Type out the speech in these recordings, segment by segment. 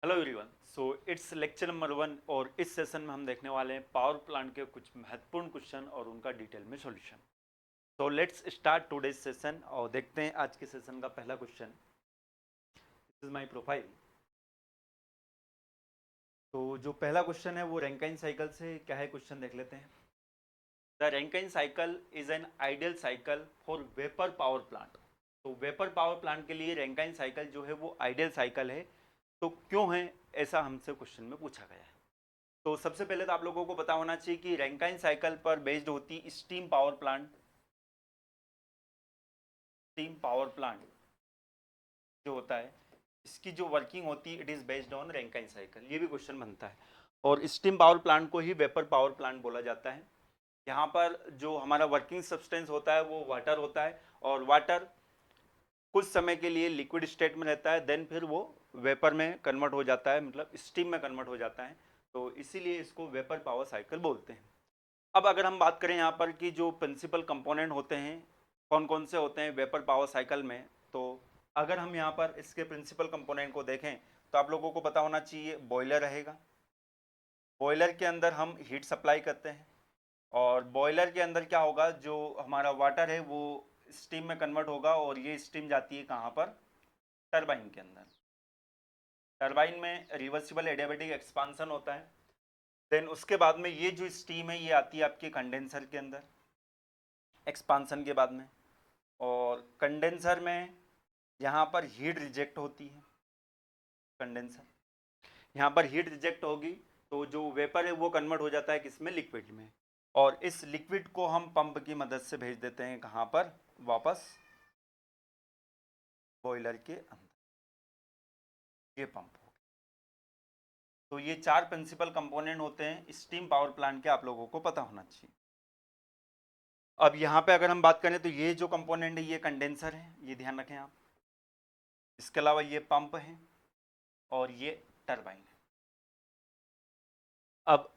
Hello everyone. So it's lecture number 1 और इस session में हम देखने वाले हैं पावर प्लांट के कुछ महत्वपूर्ण क्वेश्चन और उनका डिटेल में solution. So let's start today's session और देखते हैं आज के सेशन का पहला question. This is my profile. तो जो पहला क्वेश्चन है वो रैंकाइन साइकिल से क्या है, क्वेश्चन देख लेते हैं। The Rankine cycle is an ideal cycle for vapour power plant. तो वेपर पावर प्लांट के लिए रैंकाइन साइकिल जो है वो आइडियल साइकिल है। तो क्यों है ऐसा हमसे क्वेश्चन में पूछा गया है। तो सबसे पहले तो आप लोगों को पता होना चाहिए कि रैंकाइन साइकिल पर बेस्ड होती steam power plant. Steam power plant जो होता है इसकी जो वर्किंग होती है it is based on Rankine cycle, ये भी क्वेश्चन बनता है। और स्टीम पावर प्लांट को ही वेपर पावर प्लांट बोला जाता है। यहाँ पर जो हमारा वर्किंग सब्सटेंस होता है वो वाटर होता है और वाटर कुछ समय के लिए लिक्विड स्टेट में रहता है, देन फिर वो वेपर में कन्वर्ट हो जाता है, मतलब स्टीम में कन्वर्ट हो जाता है। तो इसीलिए इसको वेपर पावर साइकिल बोलते हैं। अब अगर हम बात करें यहाँ पर कि जो प्रिंसिपल कंपोनेंट होते हैं कौन कौन से होते हैं वेपर पावर साइकिल में, तो अगर हम यहाँ पर इसके प्रिंसिपल कंपोनेंट को देखें तो आप लोगों को पता होना चाहिए बॉयलर रहेगा। बॉयलर के अंदर हम हीट सप्लाई करते हैं और बॉयलर के अंदर क्या होगा, जो हमारा वाटर है वो स्टीम में कन्वर्ट होगा और ये स्टीम जाती है कहाँ पर, टरबाइन के अंदर। टरबाइन में रिवर्सिबल एडियाबैटिक एक्सपांसन होता है। देन उसके बाद में ये जो स्टीम है ये आती है आपके कंडेंसर के अंदर एक्सपांसन के बाद में। और कंडेंसर में यहाँ पर हीट रिजेक्ट होती है। कंडेंसर यहाँ पर हीट रिजेक्ट होगी तो जो वेपर है वो कन्वर्ट हो जाता है किसमें, लिक्विड में। और इस लिक्विड को हम पंप की मदद से भेज देते हैं कहाँ पर, वापस बॉयलर के अंदर। ये पंप हो। तो ये चार प्रिंसिपल कंपोनेंट होते हैं स्टीम पावर प्लांट के, आप लोगों को पता होना चाहिए। अब यहाँ पे अगर हम बात करें तो ये जो कंपोनेंट है ये कंडेंसर है, ये ध्यान रखें आप। इसके अलावा ये पंप है और ये टरबाइन है। अब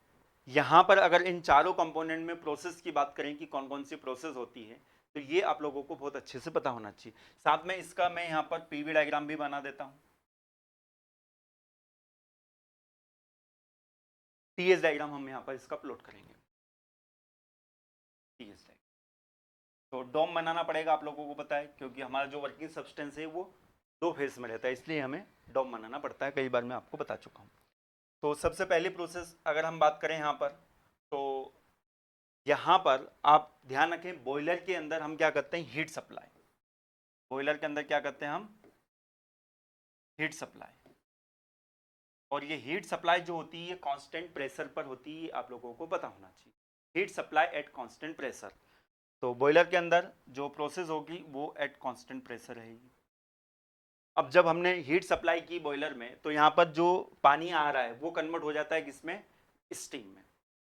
यहाँ पर अगर इन चारों कंपोनेंट में प्रोसेस की बात करें कि कौन कौन सी प्रोसेस होती है तो ये आप लोगों को बहुत अच्छे से पता होना चाहिए। साथ में इसका मैं यहाँ पर पीवी डायग्राम भी बना देता हूँ। टीएस डायग्राम हम यहाँ पर इसका प्लॉट करेंगे। टीएस डायग्राम तो डोम बनाना पड़ेगा, आप लोगों को पता है, क्योंकि हमारा जो वर्किंग सब्सटेंस है वो दो फेज में रहता है, इसलिए हमें डोम बनाना पड़ता है। कई बार मैं आपको बता चुका हूँ। तो सबसे पहली प्रोसेस अगर हम बात करें यहाँ पर, तो यहाँ पर आप ध्यान रखें बॉयलर के अंदर हम क्या करते हैं, हीट सप्लाई। बॉयलर के अंदर क्या करते हैं हम, हीट सप्लाई। और ये हीट सप्लाई जो होती है कांस्टेंट प्रेशर पर होती है, आप लोगों को पता होना चाहिए। Heat supply at constant pressure. तो बॉयलर के अंदर जो प्रोसेस होगी वो एट कांस्टेंट प्रेशर रहेगी। अब जब हमने हीट सप्लाई की बॉयलर में तो यहाँ पर जो पानी आ रहा है वो कन्वर्ट हो जाता है किसमें, स्टीम में।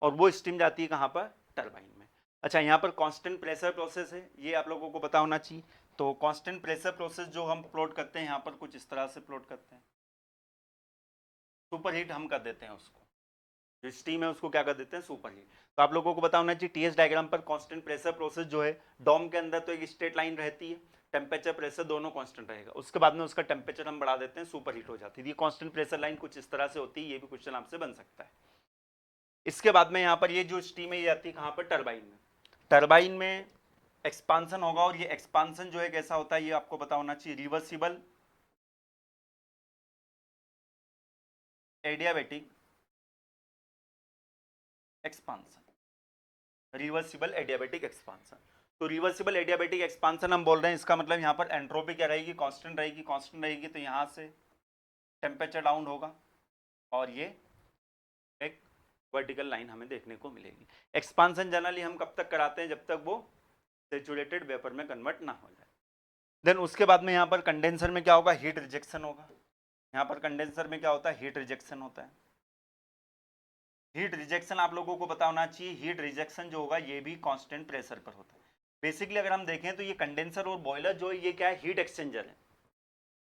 और वो स्टीम जाती है कहाँ पर, टरबाइन में। अच्छा, यहाँ पर कांस्टेंट प्रेशर प्रोसेस है, ये आप लोगों को पता होना चाहिए। तो कांस्टेंट प्रेशर प्रोसेस जो हम प्लॉट करते हैं यहाँ पर कुछ इस तरह से प्लॉट करते हैं। सुपर हीट हम कर देते हैं उसको, जो स्टीम है उसको क्या कर देते हैं, सुपर हीट। तो आप लोगों को पता होना चाहिए टीएस डायग्राम पर कांस्टेंट प्रेशर प्रोसेस जो है, डोम के अंदर तो एक स्ट्रेट लाइन रहती है, टेम्परेचर प्रेशर दोनों कांस्टेंट रहेगा, उसके बाद में उसका टेम्परेचर हम बढ़ा देते हैं, सुपर हीट हो जाती है। ये कांस्टेंट प्रेशर लाइन कुछ इस तरह से होती है, ये भी क्वेश्चन आपसे बन सकता है। इसके बाद में यहाँ पर ये जो स्टीम है ये आती है कहाँ पर, टरबाइन में। टरबाइन में एक्सपांसन होगा और ये एक्सपांसन जो है कैसा होता है ये आपको पता होना चाहिए, reversible adiabatic expansion. Reversible adiabatic expansion. तो रिवर्सिबल एडियाबैटिक एक्सपांसन हम बोल रहे हैं, इसका मतलब यहाँ पर एंट्रोपी क्या रहेगी, कांस्टेंट रहेगी। कांस्टेंट रहेगी तो यहाँ से टेम्परेचर डाउन होगा और ये एक वर्टिकल लाइन हमें देखने को मिलेगी। एक्सपांसन जनरली हम कब तक कराते हैं, जब तक वो सेचुरेटेड वेपर में कन्वर्ट ना हो जाए। देन उसके बाद में यहाँ पर कंडेंसर में क्या होगा, हीट रिजेक्शन होगा। यहाँ पर कंडेंसर में क्या होता है, हीट रिजेक्शन होता है। हीट रिजेक्शन आप लोगों को पता होना चाहिए, हीट रिजेक्शन जो होगा ये भी कांस्टेंट प्रेशर पर होता है। बेसिकली अगर हम देखें तो ये कंडेंसर और बॉयलर जो है ये क्या है, हीट एक्सचेंजर है।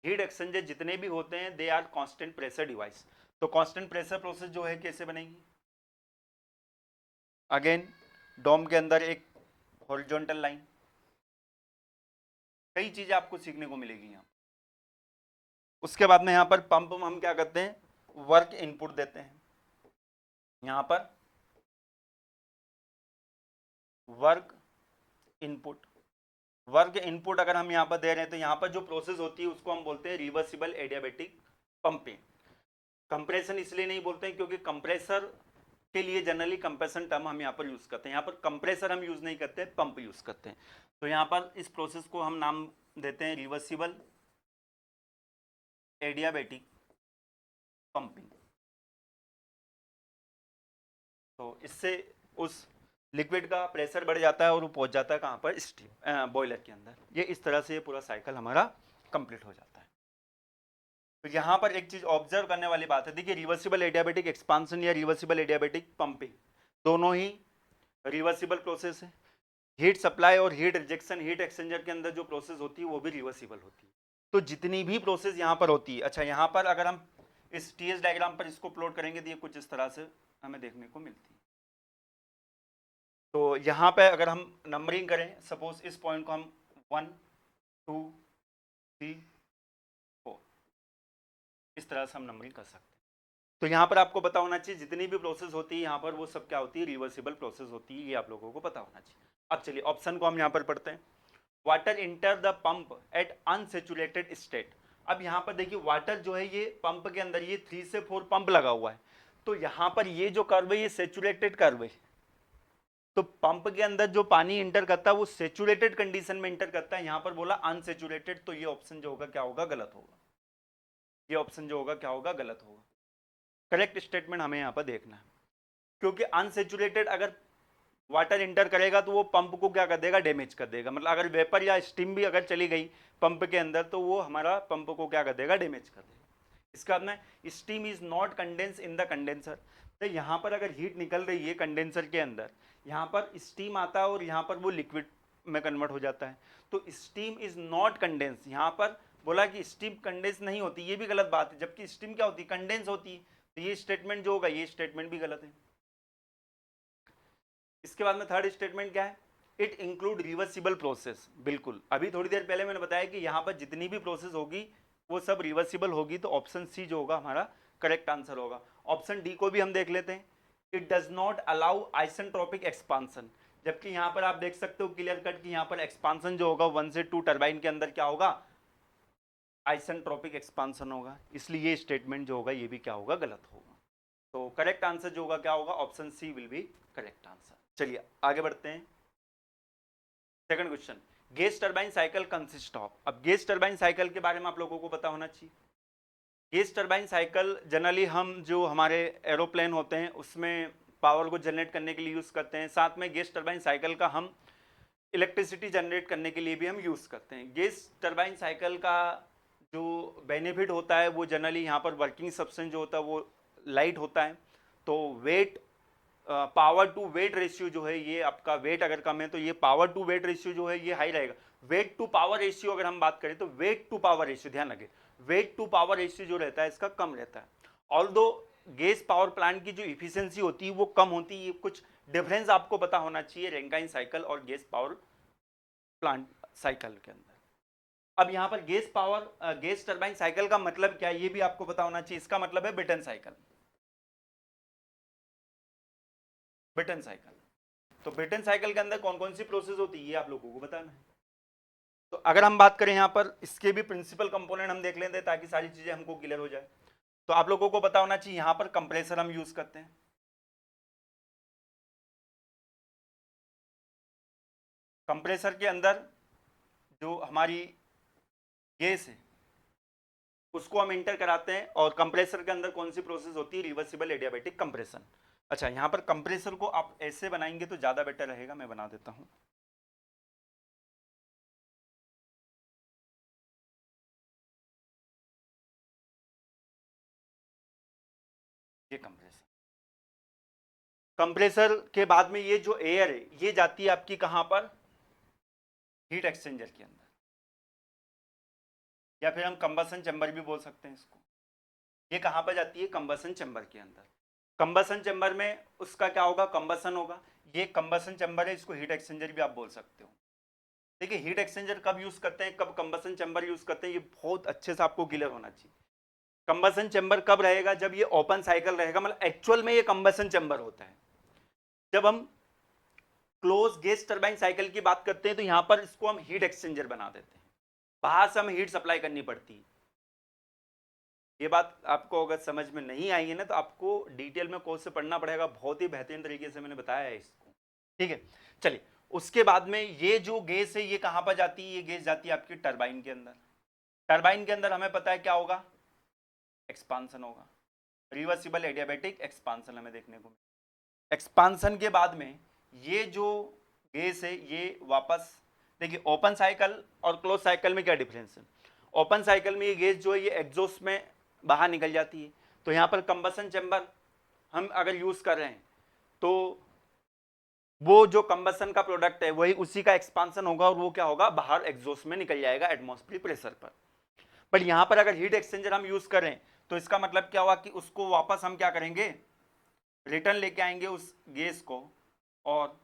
हीट एक्सचेंजर जितने भी होते हैं they are constant pressure device. तो कांस्टेंट प्रेशर प्रोसेस जो है कैसे बनेगी, अगेन डोम के अंदर एक हॉरिजॉन्टल लाइन, कई चीजें आपको सीखने को मिलेगी यहाँ। उसके बाद में यहाँ पर पंप हम क्या करते हैं, वर्क इनपुट देते हैं, यहाँ पर वर्क इनपुट अगर हम यहाँ पर दे रहे हैं तो यहाँ पर जो प्रोसेस होती है उसको हम बोलते हैं रिवर्सिबल एडियाबेटिक पंपिंग। कंप्रेशन इसलिए नहीं बोलते हैं क्योंकि कंप्रेसर के लिए जनरली कंप्रेशन टर्म हम यहाँ पर यूज करते हैं, यहाँ पर कंप्रेसर हम यूज नहीं करते, पंप यूज करते हैं। तो यहाँ पर इस प्रोसेस को हम नाम देते हैं रिवर्सिबल एडियाबेटिक पंपिंग। तो इससे उस लिक्विड का प्रेशर बढ़ जाता है और वो पहुंच जाता है कहाँ पर, स्टीम बॉयलर के अंदर। ये इस तरह से ये पूरा साइकिल हमारा कंप्लीट हो जाता है। तो यहाँ पर एक चीज ऑब्जर्व करने वाली बात है, देखिए रिवर्सिबल एडियाबेटिक एक्सपांशन या रिवर्सिबल एडियाबेटिक पंपिंग दोनों ही रिवर्सिबल प्रोसेस है। हीट सप्लाई और हीट रिजेक्शन हीट एक्सचेंजर के अंदर जो प्रोसेस होती है वो भी रिवर्सिबल होती है। तो जितनी भी प्रोसेस यहाँ पर होती है, अच्छा यहाँ पर अगर हम इस टीएस डायग्राम पर इसको प्लॉट करेंगे तो ये कुछ इस तरह से हमें देखने को मिलती है। तो यहाँ पे अगर हम नंबरिंग करें, सपोज इस पॉइंट को हम 1 2 3 4 इस तरह से हम नंबरिंग कर सकते हैं। तो यहाँ पर आपको पता होना चाहिए जितनी भी प्रोसेस होती है यहाँ पर वो सब क्या होती है, रिवर्सिबल प्रोसेस होती है, ये आप लोगों को पता होना चाहिए। अब चलिए ऑप्शन को हम यहाँ पर पढ़ते हैं। Water enter the pump at unsaturated state. अब यहाँ पर देखिए वाटर जो है ये पंप के अंदर, ये 3 से 4 पंप लगा हुआ है, तो यहाँ पर ये जो कर्व है ये सेचुरेटेड कर्व है। तो पंप के अंदर जो पानी इंटर करता है वो सेचुरेटेड कंडीशन में इंटर करता है, यहाँ पर बोला अनसेचुरेटेड, तो ये ऑप्शन जो होगा क्या होगा, गलत होगा। ये ऑप्शन जो होगा क्या होगा, गलत होगा। करेक्ट स्टेटमेंट हमें यहाँ पर देखना है, क्योंकि अनसेचुरेटेड अगर वाटर इंटर करेगा तो वो पंप को क्या कर देगा, डैमेज कर देगा। मतलब अगर वेपर या स्टीम भी अगर चली गई पंप के अंदर तो वो हमारा पंप को क्या कर देगा, डैमेज कर देगा। इसका मतलब है steam is not condense in the condenser. तो यहाँ पर अगर हीट निकल रही है कंडेंसर के अंदर, यहाँ पर स्टीम आता है और यहाँ पर वो लिक्विड में कन्वर्ट हो जाता है। तो स्टीम इज नॉट कंडेंस, यहाँ पर बोला कि स्टीम कंडेंस नहीं होती, ये भी गलत बात है, जबकि स्टीम क्या होती है, कंडेंस होती है। तो ये स्टेटमेंट जो होगा ये स्टेटमेंट भी गलत है। इसके बाद में थर्ड स्टेटमेंट क्या है, इट इंक्लूड रिवर्सिबल प्रोसेस। बिल्कुल, अभी थोड़ी देर पहले मैंने बताया कि यहाँ पर जितनी भी प्रोसेस होगी वो सब रिवर्सिबल होगी, तो ऑप्शन सी जो होगा हमारा करेक्ट आंसर होगा। ऑप्शन डी को भी हम देख लेते हैं, it does not allow isentropic expansion. जबकि यहाँ पर आप देख सकते हो क्लियर कट कि यहाँ पर एक्सपांसन जो होगा 1 से 2 टरबाइन के अंदर क्या होगा, आइसेंट्रोपिक एक्सपांसन होगा, इसलिए ये स्टेटमेंट जो होगा ये भी क्या होगा, गलत होगा। तो करेक्ट आंसर जो होगा क्या होगा, option C will be correct answer. चलिए आगे बढ़ते हैं। Second question, gas turbine cycle consist of. अब गैस टरबाइन साइकिल के बारे में आप लोगों को पता होना चाहिए। गैस टरबाइन साइकिल जनरली हम जो हमारे एरोप्लेन होते हैं उसमें पावर को जनरेट करने के लिए यूज करते हैं, साथ में गैस टरबाइन साइकिल का हम इलेक्ट्रिसिटी जनरेट करने के लिए भी हम यूज करते हैं। गैस टरबाइन साइकिल का जो बेनिफिट होता है वो जनरली यहाँ पर वर्किंग सब्सटेंस जो होता है वो लाइट होता है, तो weight power to weight ratio जो है, ये आपका वेट अगर कम है तो ये पावर टू वेट रेशियो जो है ये हाई रहेगा। वेट टू पावर रेशियो अगर हम बात करें तो वेट टू पावर रेशियो, ध्यान रखें, वेट टू पावर रेशियो जो रहता है इसका कम रहता है। ऑल्दो गैस पावर प्लांट की जो इफिशियंसी होती है वो कम होती है, कुछ डिफरेंस आपको पता होना चाहिए रैंकाइन साइकिल और गैस पावर प्लांट साइकिल के अंदर। अब यहाँ पर गैस टरबाइन साइकिल का मतलब क्या है ये भी आपको पता होना चाहिए। इसका मतलब है ब्रेटन साइकिल। ब्रेटन साइकिल, तो ब्रेटन साइकिल के अंदर कौन कौन सी प्रोसेस होती है ये आप लोगों को बताना है। तो अगर हम बात करें यहाँ पर इसके भी प्रिंसिपल कंपोनेंट हम देख लेते हैं ताकि सारी चीजें हमको क्लियर हो जाए। तो आप लोगों को पता होना चाहिए यहाँ पर कंप्रेसर हम यूज करते हैं। कंप्रेसर के अंदर जो हमारी गैस है उसको हम इंटर कराते हैं, और कंप्रेसर के अंदर कौन सी प्रोसेस होती है, रिवर्सिबल एडियाबेटिक कंप्रेशन। अच्छा, यहाँ पर कंप्रेसर को आप ऐसे बनाएंगे तो ज्यादा बेटर रहेगा, मैं बना देता हूँ। ये कंप्रेसर के बाद में ये जो एयर है ये जाती है आपकी कहां पर, हीट एक्सचेंजर के अंदर, या फिर हम कंबसन चैम्बर भी बोल सकते हैं इसको। ये कहां पर जाती है, कंबसन चैम्बर के अंदर। कंबसन चैम्बर में उसका क्या होगा, कंबसन होगा। ये कंबसन चैम्बर है, इसको हीट एक्सचेंजर भी आप बोल सकते हो। देखिए हीट एक्सचेंजर कब यूज करते हैं, कब कंबसन चैम्बर यूज करते हैं, ये बहुत अच्छे से आपको क्लियर होना चाहिए। कंबसन चैम्बर कब रहेगा? जब ये ओपन साइकिल रहेगा, मतलब एक्चुअल में ये कंबसन चैम्बर होता है। जब हम क्लोज गैस टरबाइन साइकिल की बात करते हैं तो यहां पर इसको हम हीट एक्सचेंजर बना देते हैं, बाहर से हमें हीट सप्लाई करनी पड़ती है। ये बात आपको अगर समझ में नहीं आई है ना तो आपको डिटेल में कोर्स से पढ़ना पड़ेगा, बहुत ही बेहतरीन तरीके से मैंने बताया है इसको, ठीक है। चलिए, उसके बाद में ये जो गैस है ये कहां पर जाती है? ये गैस जाती है आपकी टरबाइन के अंदर। टरबाइन के अंदर हमें पता है क्या होगा? एक्सपांसन होगा, रिवर्सिबल एडियाबैटिक एक्सपांसन हमें देखने को। एक्सपांसन के बाद में ये जो गैस है ये वापस, देखिए ओपन साइकिल और क्लोज साइकिल में क्या डिफरेंस है? ओपन साइकिल में ये गैस जो है ये एग्जॉस्ट में बाहर निकल जाती है, तो यहाँ पर कंबसन चैम्बर हम अगर यूज कर रहे हैं तो वो जो कंबसन का प्रोडक्ट है वही उसी का एक्सपांसन होगा और वो क्या होगा? बाहर एग्जॉस्ट में निकल जाएगा एटमॉस्फेरिक प्रेशर पर। बट यहाँ पर अगर हीट एक्सचेंजर हम यूज करें तो इसका मतलब क्या हुआ कि उसको वापस हम क्या करेंगे? रिटर्न लेके आएंगे उस गैस को और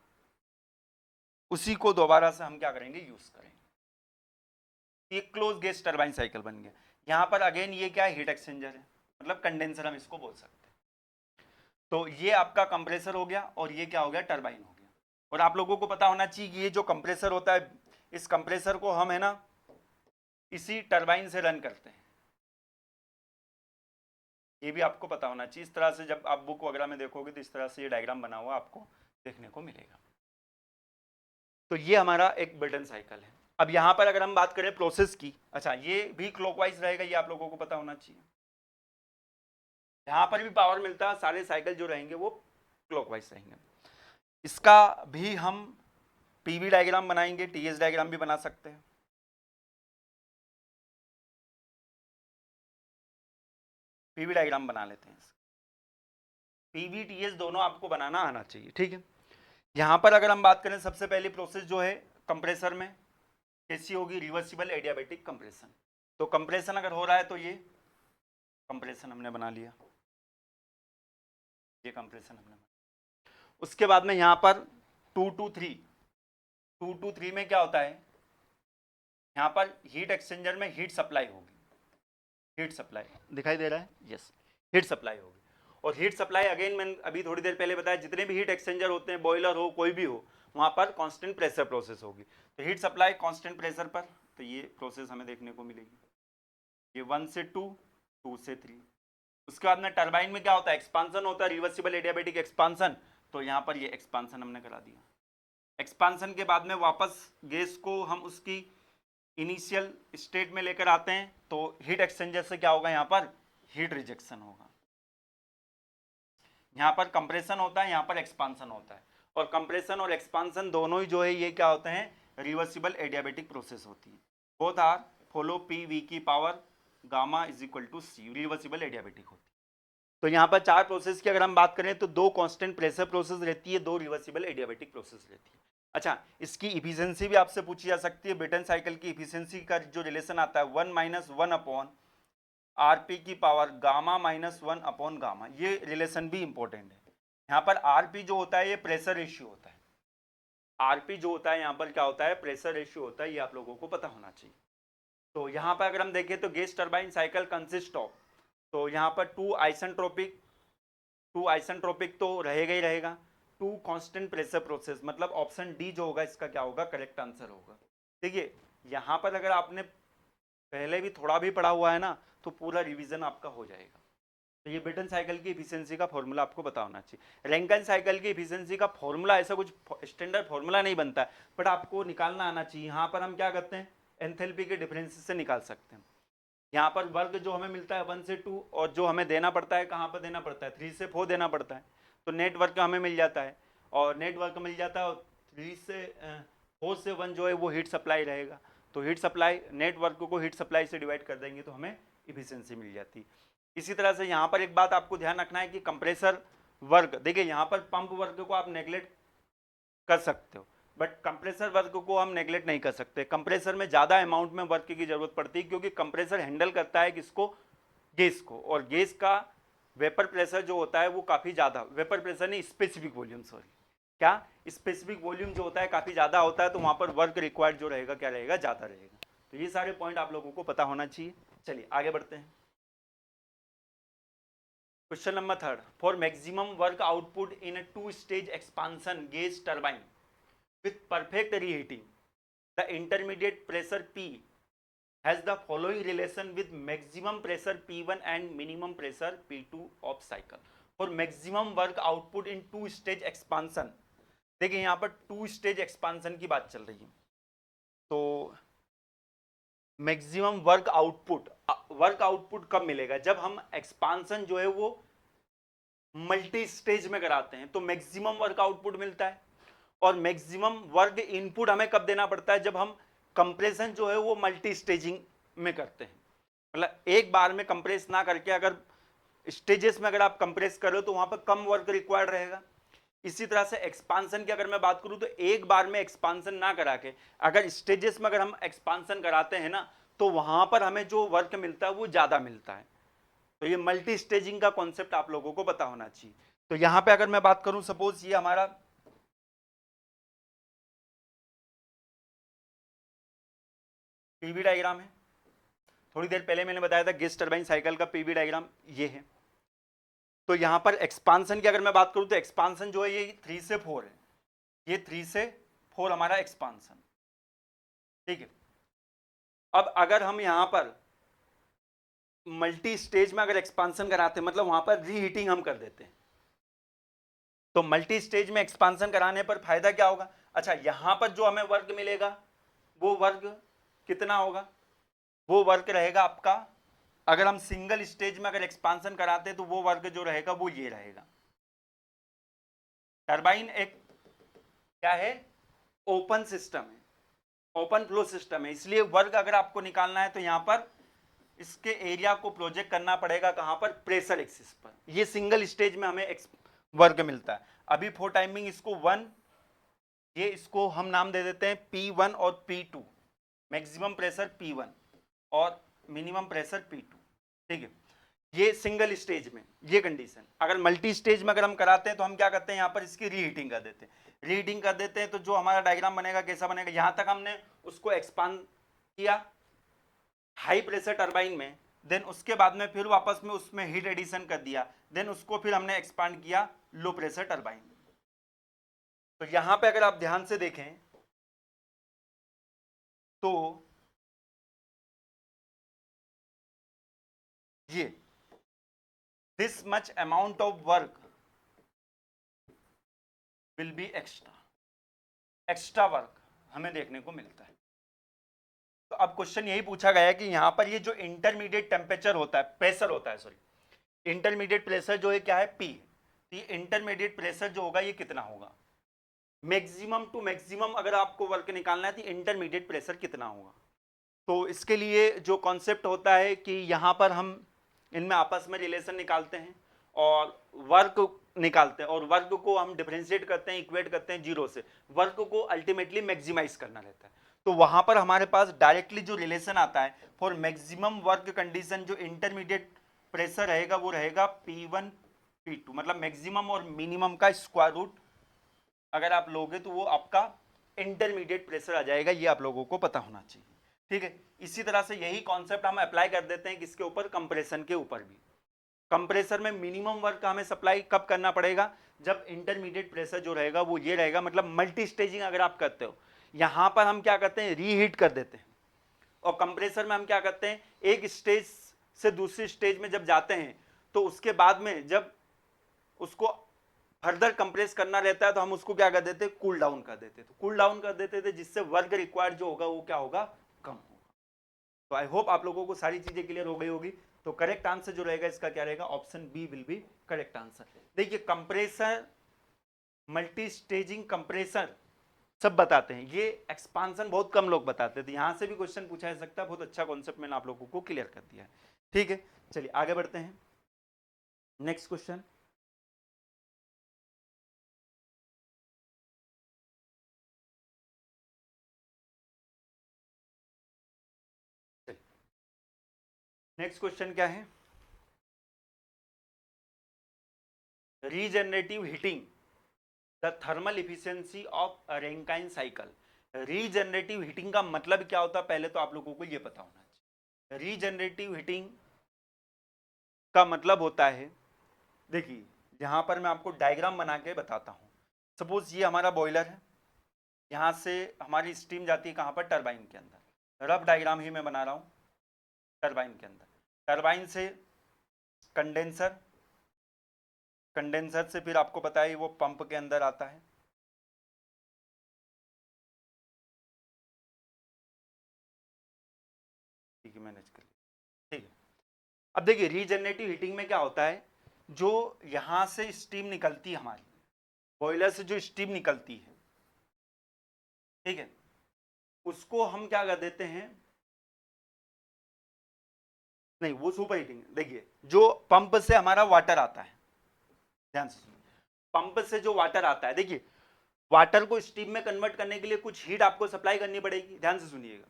उसी को दोबारा से हम क्या करेंगे? यूज करेंगे। ये क्लोज गैस टरबाइन साइकिल बन गया। यहां पर अगेन ये क्या है? हीट एक्सचेंजर है, मतलब कंडेंसर हम इसको बोल सकते हैं। तो ये आपका कंप्रेसर हो गया और ये क्या हो गया? टरबाइन हो गया। और आप लोगों को पता होना चाहिए कि ये जो कंप्रेसर होता है, इस कंप्रेसर को हम है ना इसी टरबाइन से रन करते हैं, ये भी आपको पता होना चाहिए। इस तरह से जब आप बुक वगैरह में देखोगे तो इस तरह से ये डायग्राम बना हुआ आपको देखने को मिलेगा। तो ये हमारा एक ब्रेटन साइकिल है। अब यहां पर अगर हम बात करें प्रोसेस की, अच्छा ये भी क्लॉकवाइज रहेगा, ये आप लोगों को पता होना चाहिए। यहां पर भी पावर मिलता है, सारे साइकिल जो रहेंगे वो क्लॉकवाइज रहेंगे। इसका भी हम पीवी डायग्राम बनाएंगे, टीएस डायग्राम भी बना सकते हैं। पीवी डायग्राम बना लेते हैं। पीवी टीएस दोनों आपको बनाना आना चाहिए, ठीक है। यहां पर अगर हम बात करें सबसे पहली प्रोसेस जो है कंप्रेसर में कैसी होगी? Reversible adiabatic compression. तो कंप्रेशन अगर हो रहा है तो ये कंप्रेशन हमने बना लिया, ये कंप्रेशन हमने बना। उसके बाद में यहां पर 2 to 3 में क्या होता है? यहां पर हीट एक्सचेंजर में हीट सप्लाई होगी, हीट सप्लाई दिखाई दे रहा है? यस, हीट सप्लाई होगी। और हीट सप्लाई अगेन मैंने अभी थोड़ी देर पहले बताया, जितने भी हीट एक्सचेंजर होते हैं, बॉयलर हो कोई भी हो, वहां पर कांस्टेंट प्रेशर प्रोसेस होगी। तो हीट सप्लाई कांस्टेंट प्रेशर पर, तो ये प्रोसेस हमें देखने को मिलेगी। ये 1 से 2, 2 से 3। उसके बाद में टरबाइन में क्या होता है? एक्सपांसन होता है, रिवर्सिबल एडियाबैटिक एक्सपांसन। तो यहाँ पर ये एक्सपांसन हमने करा दिया। एक्सपांसन के बाद में वापस गैस को हम उसकी इनिशियल स्टेट में लेकर आते हैं, तो हीट एक्सचेंजर से क्या होगा? यहाँ पर हीट रिजेक्शन होगा। यहाँ पर कंप्रेशन होता है, यहाँ पर एक्सपांसन होता है। और कंप्रेशन और एक्सपांसन दोनों ही जो है ये क्या होते हैं? रिवर्सिबल एडियाबैटिक प्रोसेस होती है। Both are follow P V की power gamma is equal to C, reversible adiabatic होती है। तो यहाँ पर 4 प्रोसेस की अगर हम बात करें तो 2 कांस्टेंट प्रेशर प्रोसेस रहती है, 2 रिवर्सिबल एडियाबैटिक प्रोसेस रहती है। अच्छा, इसकी इफिशिएंसी भी आपसे पूछी जा सकती है। ब्रेटन साइकिल की इफिशिएंसी का जो रिलेशन आता है 1 - 1 आरपी की पावर गामा -1 अपॉन गामा, ये रिलेशन भी इंपॉर्टेंट है। यहाँ पर आरपी जो होता है ये प्रेशर रेशियो होता है। आरपी जो होता है यहाँ पर क्या होता है? प्रेशर रेशियो होता है, ये आप लोगों को पता होना चाहिए। तो यहाँ पर अगर हम देखें तो gas turbine cycle consist of, तो यहाँ पर 2 आइसेंट्रोपिक तो रहेगा ही रहेगा, 2 कांस्टेंट प्रेशर प्रोसेस, मतलब ऑप्शन डी जो होगा इसका क्या होगा? करेक्ट आंसर होगा। देखिए यहाँ पर अगर आपने पहले भी थोड़ा भी पढ़ा हुआ है ना तो पूरा रिवीजन आपका हो जाएगा। तो ये ब्रेटन साइकिल की एफिशिएंसी का फॉर्मूला आपको पता होना चाहिए। रैंकिन साइकिल की एफिशिएंसी का फॉर्मूला ऐसा कुछ स्टैंडर्ड फॉर्मूला नहीं बनता है, बट आपको निकालना आना चाहिए। यहाँ पर हम क्या करते हैं? एंथैल्पी के डिफरेंसेस से निकाल सकते हैं। यहाँ पर वर्ग जो हमें मिलता है 1 से 2, और जो हमें देना पड़ता है कहाँ पर देना पड़ता है? 3 से 4 देना पड़ता है। तो नेट वर्क हमें मिल जाता है, और नेट वर्क मिल जाता है, और 3 से 4 से 1 जो है वो हीट सप्लाई रहेगा। तो हीट सप्लाई, नेट वर्क को हीट सप्लाई से डिवाइड कर देंगे तो हमें इफिशिएंसी मिल जाती है। इसी तरह से यहाँ पर एक बात आपको ध्यान रखना है कि कंप्रेसर वर्क, देखिए यहाँ पर पंप वर्क को आप नेग्लेक्ट कर सकते हो, बट कंप्रेसर वर्क को हम नेग्लेक्ट नहीं कर सकते। कंप्रेसर में ज़्यादा अमाउंट में वर्क की जरूरत पड़ती है, क्योंकि कंप्रेसर हैंडल करता है किसको? गैस को, और गैस का वेपर प्रेशर जो होता है वो काफ़ी ज़्यादा, वेपर प्रेशर नहीं, स्पेसिफिक वॉल्यूम, सॉरी, क्या स्पेसिफिक वॉल्यूम जो होता है काफ़ी ज़्यादा होता है, तो वहाँ पर वर्क रिक्वायर्ड जो रहेगा क्या रहेगा? ज़्यादा रहेगा। तो ये सारे पॉइंट आप लोगों को पता होना चाहिए। चलिए आगे बढ़ते हैं। Question number 3, for maximum work output in a 2 stage expansion gas turbine with perfect reheating, the intermediate pressure P has the following relation with maximum pressure P1 and minimum pressure P2 of cycle. For maximum work output in 2 stage expansion, देखिए यहाँ पर 2 stage expansion की बात चल रही है, तो maximum work output कब मिलेगा? जब हम एक्सपांसन जो है वो मल्टी स्टेज में कराते हैं तो मैक्सिमम वर्क आउटपुट मिलता है, और मैक्सिमम वर्क इनपुट हमें कब देना पड़ता है? जब हम कंप्रेशन जो है वो मल्टी स्टेजिंग में करते हैं, मतलब एक बार में कंप्रेस ना करके अगर स्टेजेस में अगर आप कंप्रेस करो तो वहां पर कम वर्क रिक्वायर्ड रहेगा। इसी तरह से एक्सपांसन की अगर मैं बात करूं तो एक बार में एक्सपांसन ना करा के अगर स्टेजेस में अगर हम एक्सपांसन कराते हैं ना तो वहां पर हमें जो वर्क मिलता है वो ज्यादा मिलता है। तो ये मल्टी स्टेजिंग का कॉन्सेप्ट आप लोगों को पता होना चाहिए। तो यहां पे अगर मैं बात करूं, सपोज ये हमारा पीवी डायग्राम है, थोड़ी देर पहले मैंने बताया था गैस टरबाइन साइकिल का पीवी डायग्राम ये है। तो यहां पर एक्सपांसन की अगर मैं बात करूं तो एक्सपांसन जो है ये 3 से 4 है, ये 3 से 4 हमारा एक्सपांसन, ठीक है। अब अगर हम यहां पर मल्टी स्टेज में अगर एक्सपांसन कराते हैं मतलब वहां पर रीहीटिंग हम कर देते हैं, तो मल्टी स्टेज में एक्सपांसन कराने पर फायदा क्या होगा? अच्छा, यहां पर जो हमें वर्क मिलेगा वो वर्क कितना होगा? वो वर्क रहेगा आपका, अगर हम सिंगल स्टेज में अगर एक्सपांसन कराते हैं तो वो वर्क जो रहेगा वो ये रहेगा। टरबाइन एक क्या है? ओपन सिस्टम है, ओपन फ्लो सिस्टम है, इसलिए वर्क अगर आपको निकालना है तो यहां पर इसके एरिया को प्रोजेक्ट करना पड़ेगा कहां पर? प्रेशर एक्सिस पर। ये सिंगल स्टेज में हमें वर्क मिलता है। अभी फॉर टाइमिंग इसको 1, ये इसको हम नाम दे देते हैं P1 और P2, मैक्सिमम प्रेशर P1 और मिनिमम प्रेशर P2, ठीक है। ये सिंगल स्टेज में ये कंडीशन। अगर मल्टी स्टेज में अगर हम कराते हैं तो हम क्या करते हैं? यहाँ पर इसकी रीहीटिंग कर देते हैं, रीहीटिंग कर देते हैं तो जो हमारा डायग्राम बनेगा कैसा बनेगा? यहां तक हमने उसको एक्सपांड किया हाई प्रेशर टरबाइन में, देन उसके बाद में फिर वापस में उसमें हीट एडिशन कर दिया, देन उसको फिर हमने एक्सपांड किया लो प्रेशर टरबाइन। तो यहां पे अगर आप ध्यान से देखें तो ये this much amount of work will be extra work हमें देखने को मिलता है। तो अब क्वेश्चन यही पूछा गया है कि यहां पर ये जो इंटरमीडिएट टेम्परेचर होता है, प्रेशर होता है, सॉरी इंटरमीडिएट प्रेशर जो है क्या है? P। तो ये इंटरमीडिएट प्रेशर जो होगा ये कितना होगा? मैक्सिमम टू मैक्सिमम अगर आपको वर्क निकालना है तो इंटरमीडिएट प्रेशर कितना होगा? तो इसके लिए जो कॉन्सेप्ट होता है कि यहाँ पर हम इनमें आपस में रिलेशन निकालते हैं और वर्क निकालते हैं, और वर्क को हम डिफरेंशिएट करते हैं, इक्वेट करते हैं जीरो से, वर्क को अल्टीमेटली मैक्सिमाइज करना रहता है। तो वहां पर हमारे पास डायरेक्टली जो रिलेशन आता है फॉर मैक्सिमम वर्क कंडीशन, जो इंटरमीडिएट प्रेशर रहेगा वो रहेगा P1 P2, मतलब मैक्सिमम और मिनिमम का स्क्वायर रूट अगर आप लोगे तो वो आपका इंटरमीडिएट प्रेशर आ जाएगा। ये आप लोगों को पता होना चाहिए, ठीक है। इसी तरह से यही कॉन्सेप्ट हम अप्लाई कर देते हैं किसके ऊपर? कंप्रेशन के ऊपर भी। कंप्रेसर में मिनिमम वर्क हमें सप्लाई कब करना पड़ेगा? जब इंटरमीडिएट प्रेशर जो रहेगा वो ये रहेगा, मतलब मल्टी स्टेजिंग अगर आप करते हो, यहां पर हम क्या करते हैं? रीहीट कर देते हैं, और कंप्रेसर में हम क्या करते हैं? एक स्टेज से दूसरी स्टेज में जब जाते हैं तो उसके बाद में जब उसको फर्दर कंप्रेस करना रहता है तो हम उसको क्या कर देते हैं? कूल डाउन कर देते हैं। तो कूल डाउन कर देते थे जिससे वर्क रिक्वायर्ड जो होगा वो क्या होगा? कम होगा। तो आई होप आप लोगों को सारी चीजें क्लियर हो गई होगी। तो करेक्ट आंसर जो रहेगा इसका क्या रहेगा? Option B will be correct answer. देखिए कंप्रेसर, मल्टी स्टेजिंग कंप्रेसर सब बताते हैं, ये एक्सपांसन बहुत कम लोग बताते थे। यहां से भी क्वेश्चन पूछा जा सकता है, बहुत अच्छा कॉन्सेप्ट मैंने आप लोगों को क्लियर कर दिया है, ठीक है। चलिए आगे बढ़ते हैं, नेक्स्ट क्वेश्चन। नेक्स्ट क्वेश्चन क्या है? Regenerative heating the thermal efficiency of Rankine cycle. Regenerative heating का मतलब क्या होता है पहले तो आप लोगों को ये पता होना चाहिए। रीजनरेटिव हीटिंग का मतलब होता है देखिए यहाँ पर मैं आपको डायग्राम बना के बताता हूँ। सपोज ये हमारा बॉयलर है, यहाँ से हमारी स्टीम जाती है कहाँ पर, टरबाइन के अंदर। रफ डायग्राम ही मैं बना रहा हूँ। टरबाइन के अंदर, टरबाइन से कंडेंसर, कंडेंसर से फिर आपको पता है वो पंप के अंदर आता है। ठीक है, मैनेज कर लिया। ठीक है, अब देखिए रीजनरेटिव हीटिंग में क्या होता है, जो यहाँ से स्टीम निकलती है हमारी बॉयलर से, जो स्टीम निकलती है, ठीक है, उसको हम क्या कर देते हैं, नहीं वो सुपर हीटिंग। देखिए जो पंप से हमारा वाटर आता है, ध्यान से सुनिए, पंप से जो वाटर आता है, देखिए वाटर को स्टीम में कन्वर्ट करने के लिए कुछ हीट आपको सप्लाई करनी पड़ेगी, ध्यान से सुनिएगा।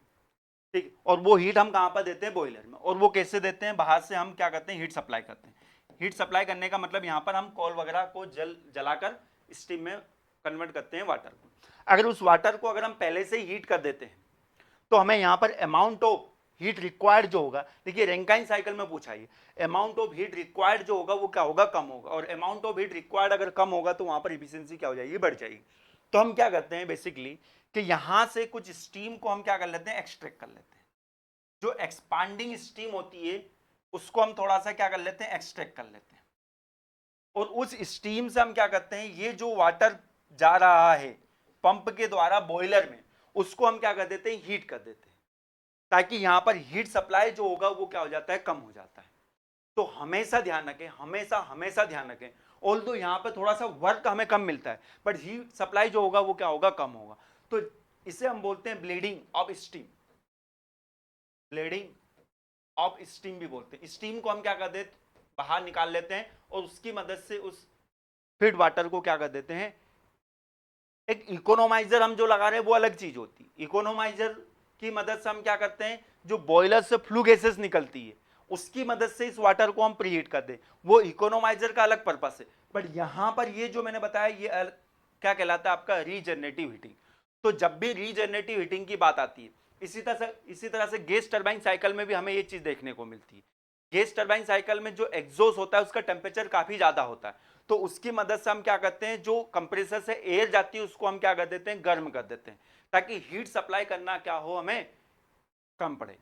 ठीक, और वो हीट हम कहां पर देते हैं, बॉयलर में। और वो कैसे देते हैं, बाहर से हम क्या करते हैं, हीट सप्लाई करते हैं। हीट सप्लाई करने का मतलब यहां पर हम कोल वगैरह को जलाकर स्टीम में कन्वर्ट करते हैं वाटर को। अगर उस वाटर को अगर हम पहले से हीट कर देते हैं तो हमें यहां पर अमाउंट ऑफ हीट रिक्वायर्ड जो होगा, देखिए रैंकाइन साइकिल में पूछा है, अमाउंट ऑफ हीट रिक्वायर्ड जो होगा वो क्या होगा, कम होगा। और अमाउंट ऑफ हीट रिक्वायर्ड अगर कम होगा तो वहां पर इफिशियंसी क्या हो जाएगी, बढ़ जाएगी। तो हम क्या करते हैं बेसिकली कि यहां से कुछ स्टीम को हम क्या कर लेते हैं, एक्सट्रैक्ट कर लेते हैं। जो एक्सपांडिंग स्टीम होती है उसको हम थोड़ा सा क्या कर लेते हैं, एक्सट्रैक्ट कर लेते हैं। और उस स्टीम से हम क्या करते हैं, ये जो वाटर जा रहा है पंप के द्वारा बॉयलर में, उसको हम क्या कर देते हैं, हीट कर देते हैं, ताकि यहां पर हीट सप्लाई जो होगा वो क्या हो जाता है, कम हो जाता है। तो हमेशा ध्यान रखें, हमेशा हमेशा ध्यान रखें, ऑल्दो यहां पर थोड़ा सा वर्क हमें कम मिलता है, बट हीट सप्लाई जो होगा वो क्या होगा, कम होगा। तो इसे हम बोलते हैं bleeding of steam, bleeding of steam भी बोलते हैं। स्टीम को हम क्या कर देते, बाहर निकाल लेते हैं और उसकी मदद से उस फीड वाटर को क्या कर देते हैं, एक इकोनोमाइजर हम जो लगा रहे हैं वो अलग चीज होती है। इकोनोमाइजर की मदद से हम क्या करते हैं, जो बॉयलर से फ्लू गैसेस निकलती है उसकी मदद से इस वाटर को हम प्रीहीट कर दें, वो इकोनोमाइजर का अलग पर्पस है। बट यहां पर ये जो मैंने बताया ये क्या कहलाता है, आपका रीजनरेटिव हीटिंग। तो जब भी रीजनरेटिव हीटिंग की बात आती है, इसी तरह से गैस टरबाइन साइकिल में भी हमें ये चीज देखने को मिलती है। गैस टरबाइन साइकिल में जो एग्जॉस्ट होता है उसका टेम्परेचर काफी ज्यादा होता है, तो उसकी मदद से हम क्या करते हैं, जो कंप्रेसर से एयर जाती है उसको हम क्या कर देते हैं, गर्म कर देते हैं, ताकि हीट सप्लाई करना क्या हो, हमें कम पड़े।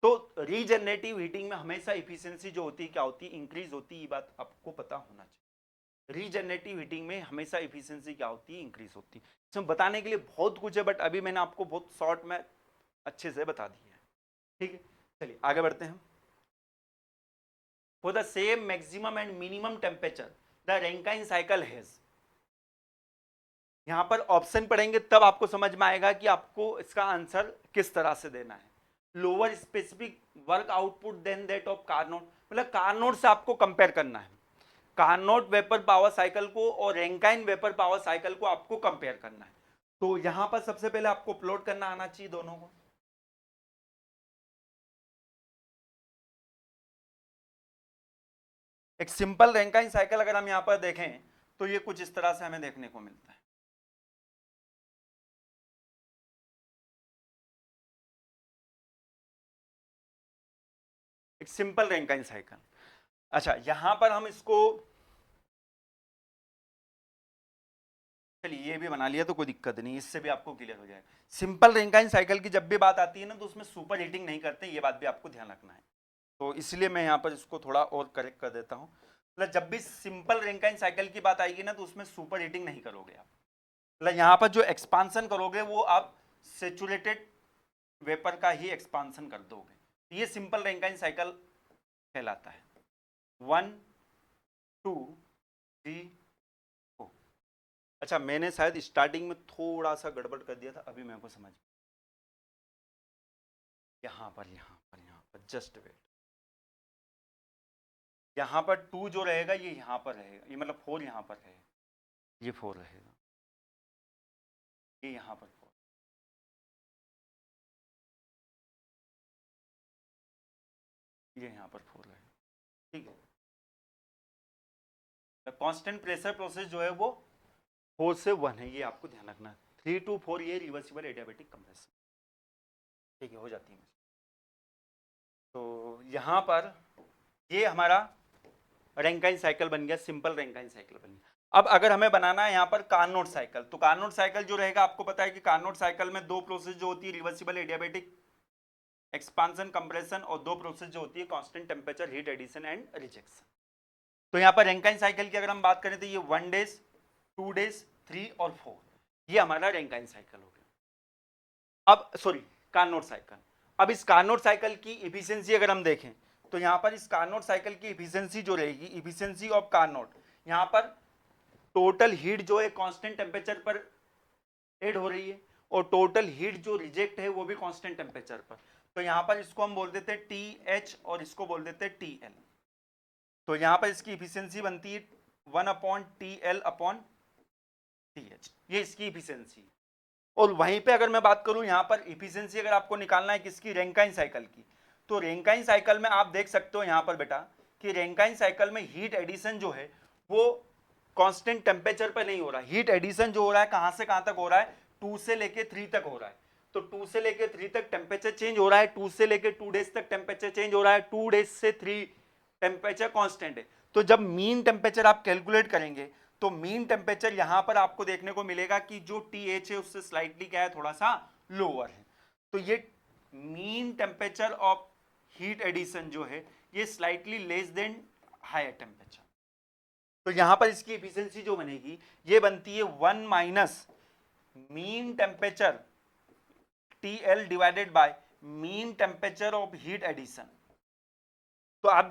तो रीजनरेटिव हीटिंग में हमेशा इफिशियंसी जो होती है क्या होती है, इंक्रीज होती है। ये बात आपको पता होना चाहिए। रीजनरेटिव हीटिंग में हमेशा इफिशियंसी क्या होती है, इंक्रीज होती है। इसमें बताने के लिए बहुत कुछ है, बट अभी मैंने आपको बहुत शॉर्ट में अच्छे से बता दिया है। ठीक है, चलिए आगे बढ़ते हैं। For the same maximum and minimum temperature the Rankine cycle has, यहां पर ऑप्शन पढ़ेंगे तब आपको समझ में आएगा कि आपको इसका आंसर किस तरह से देना है। Lower specific work output than that of Carnot, मतलब कार्नोट से आपको कंपेयर करना है। कार्नोट वेपर पावर साइकिल को और रैंकाइन वेपर पावर साइकिल को आपको कंपेयर करना है। तो यहां पर सबसे पहले आपको प्लॉट करना आना चाहिए दोनों को। एक सिंपल रैंकाइन साइकिल अगर हम यहां पर देखें तो ये कुछ इस तरह से हमें देखने को मिलता है। एक सिंपल रैंकाइन साइकिल। अच्छा, यहां पर हम इसको, चलिए ये भी बना लिया तो कोई दिक्कत नहीं, इससे भी आपको क्लियर हो जाएगा। सिंपल रैंकाइन साइकिल की जब भी बात आती है ना तो उसमें सुपर हीटिंग नहीं करते, ये बात भी आपको ध्यान रखना है। तो इसलिए मैं यहाँ पर इसको थोड़ा और करेक्ट कर देता हूँ। मतलब जब भी सिंपल रैंकाइन साइकिल की बात आएगी ना तो उसमें सुपर हीटिंग नहीं करोगे आप। मतलब यहाँ पर जो एक्सपांसन करोगे वो आप सेचुरेटेड वेपर का ही एक्सपांसन कर दोगे। ये सिंपल रैंकाइन साइकिल कहलाता है। 1 2 3 4। अच्छा, मैंने शायद स्टार्टिंग में थोड़ा सा गड़बड़ कर दिया था, अभी मेरे को समझ, यहाँ पर जस्ट वेट, यहाँ पर 2 जो रहेगा ये यहाँ पर रहेगा, ये मतलब 4 यहाँ पर रहेगा, ये 4 रहेगा, ये यहाँ पर 4, ये यहाँ पर 4 रहेगा। ठीक है, कांस्टेंट प्रेशर प्रोसेस जो है वो 4 से 1 है, ये आपको ध्यान रखना है। 3 to 4 ये रिवर्सिबल एडियाबैटिक कंप्रेशन, ठीक है, हो जाती है। तो यहाँ पर ये हमारा रैंकाइन साइकिल बन गया, सिंपल रैंकाइन साइकिल बन गया। अब अगर हमें बनाना है यहाँ पर कार्नोट साइकिल, तो कार्नोट साइकिल जो रहेगा, आपको पता है कि कार्नोट साइकिल में दो प्रोसेस जो होती है, रिवर्सिबल एडियाबैटिक एक्सपांशन कंप्रेशन, और दो प्रोसेस जो होती है constant temperature heat addition and rejection. तो यहाँ पर रैंकाइन साइकिल की अगर हम बात करें तो ये 1 डेज 2 डेज 3 और 4, ये हमारा रैंकाइन साइकिल हो गया। अब सॉरी, कार्नोट साइकिल। अब इस कार्नोट साइकिल की इफिशियंसी अगर हम देखें तो यहाँ पर इस कार्नोट साइकिल की इफिशियंसी जो रहेगी, इफिशियंसी ऑफ कार्नोट, यहाँ पर टोटल हीट जो है कांस्टेंट टेम्परेचर पर एड हो रही है, और टोटल हीट जो रिजेक्ट है वो भी कांस्टेंट टेम्परेचर पर। तो यहाँ पर इसको हम बोल देते हैं TH और इसको बोल देते हैं TL। तो यहाँ पर इसकी इफिशियंसी बनती है 1/TL/TH, ये इसकी इफिशियंसी। और वहीं पे अगर मैं बात करूं यहाँ पर इफिशियंसी अगर आपको निकालना है किसकी, रैंकाइन साइकिल की, तो रैंकाइन साइकिल में आप देख सकते हो यहाँ पर बेटा कि रैंकाइन साइकिल में हीट एडिशन जो है वो कांस्टेंट टेम्परेचर पर नहीं हो रहा है। हीट एडिशन जो हो रहा है कहां से कहां तक हो रहा है, 2 से लेके 3 तक हो रहा है। तो 2 से लेके 3 तक टेम्परेचर चेंज हो रहा है, 2 से लेके 2 डेज तक टेम्परेचर चेंज हो रहा है, 2 डेज से 3 टेम्परेचर कांस्टेंट है। तो जब मीन टेम्परेचर आप कैलकुलेट करेंगे तो मीन टेम्परेचर यहां पर आपको देखने को मिलेगा कि जो TH है उससे स्लाइटली क्या है, थोड़ा सा लोअर है। तो ये mean temperature of heat addition जो है ये slightly less than higher temperature. तो यहां पर इसकी एफिशिएंसी जो बनेगी ये बनती है 1 minus mean temperature TL divided by mean temperature of heat addition. तो आप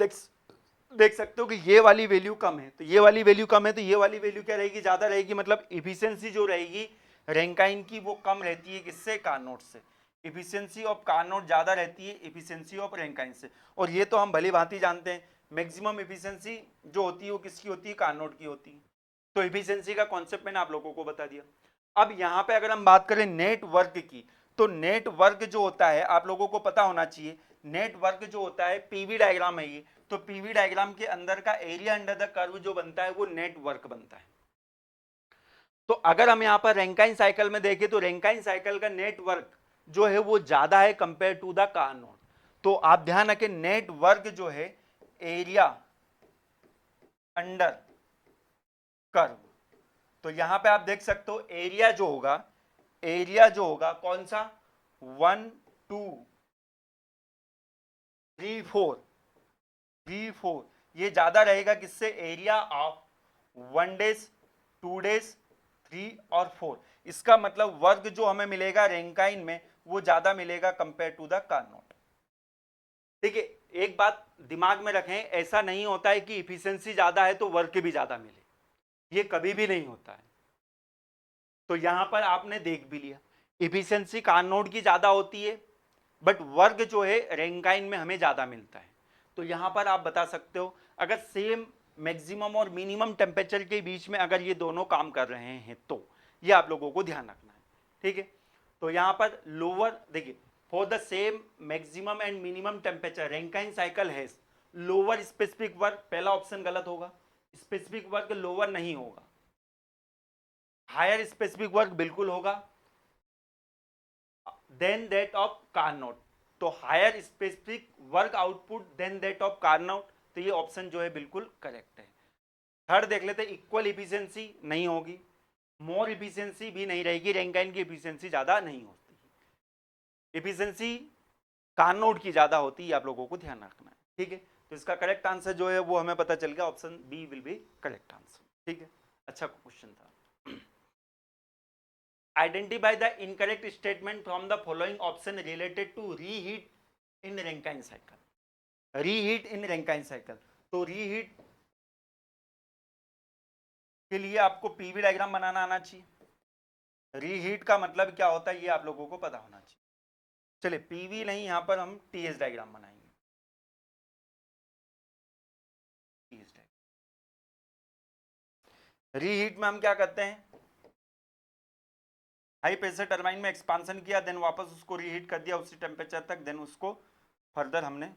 देख सकते हो कि ये वाली वैल्यू कम है, तो ये वाली वैल्यू कम है, तो ये वाली वैल्यू क्या रहेगी, ज्यादा रहेगी। मतलब इफिशियंसी जो रहेगी रैंकाइन की वो कम रहती है किससे, कार्नोट से। इफिशियंसी ऑफ कार्नोट ज्यादा रहती है इफिशियंसी ऑफ रैंकाइन से। और ये तो हम भली भांति जानते हैं, मैक्सिमम इफिशियंसी जो होती है वो किसकी होती है, कार्नोट की होती है। तो इफिशियंसी का कॉन्सेप्ट मैंने आप लोगों को बता दिया। अब यहाँ पे अगर हम बात करें नेट वर्क की, तो नेट वर्क जो होता है आप लोगों को पता होना चाहिए, नेट वर्क जो होता है पीवी डायग्राम है ये, तो पीवी डायग्राम के अंदर का एरिया अंडर द कर्व जो बनता है वो नेट वर्क बनता है। तो अगर हम यहाँ पर रैंकाइन साइकिल में देखें तो रैंकाइन साइकिल का नेट वर्क जो है वो ज्यादा है कंपेयर टू द कार्नोट। तो आप ध्यान रखें, नेट वर्क जो है एरिया अंडर कर्व, तो यहां पे आप देख सकते हो एरिया जो होगा कौन सा, 1 2 3 4 ये ज्यादा रहेगा किससे, एरिया ऑफ 1 डेज 2 डेज 3 और 4। इसका मतलब वर्ग जो हमें मिलेगा रैंकाइन में वो ज्यादा मिलेगा कंपेयर टू द कार्नोट। ठीक है, एक बात दिमाग में रखें, ऐसा नहीं होता है कि इफिशियंसी ज्यादा है तो वर्क भी ज्यादा मिले, ये कभी भी नहीं होता है। तो यहां पर आपने देख भी लिया इफिशियंसी कार्नोट की ज्यादा होती है, बट वर्ग जो है रैंकाइन में हमें ज्यादा मिलता है। तो यहां पर आप बता सकते हो अगर सेम मैक्सिमम और मिनिमम टेम्परेचर के बीच में अगर ये दोनों काम कर रहे हैं तो ये आप लोगों को ध्यान रखना है। ठीक है, तो यहां पर लोअर देखिए, for the same maximum and minimum temperature Rankine cycle has lower specific work, पहला ऑप्शन गलत होगा, स्पेसिफिक वर्क लोअर नहीं होगा, हायर स्पेसिफिक वर्क बिल्कुल होगा देन दैट ऑफ कार्नोट। तो higher specific work output than that of Carnot, तो ये ऑप्शन जो है बिल्कुल करेक्ट है। थर्ड देख लेते हैं, इक्वल इफिशियंसी नहीं होगी, मोर इफिशियंसी भी नहीं रहेगी, रैंकाइन की इफिशियंसी ज्यादा नहीं होती, इफिशियंसी कार्नोट की ज्यादा होती है, आप लोगों को ध्यान रखना है। ठीक है, तो इसका करेक्ट आंसर जो है वो हमें पता चल गया, option B will be correct answer. ठीक है, अच्छा क्वेश्चन था। Identify the incorrect statement from the following option related to reheat in Rankine cycle. Reheat in Rankine cycle. तो reheat के लिए आपको पीवी डायग्राम बनाना आना चाहिए। रीहीट का मतलब क्या होता है ये आप लोगों को पता होना चाहिए। चलिए पीवी नहीं, यहां पर हम टीएस डायग्राम बनाएंगे। टीएस डायग्राम रीहीट में हम क्या करते हैं, हाई प्रेशर टरबाइन में एक्सपांशन किया, देन वापस उसको रीहीट कर दिया उसी टेम्परेचर तक, देन उसको फर्दर हमने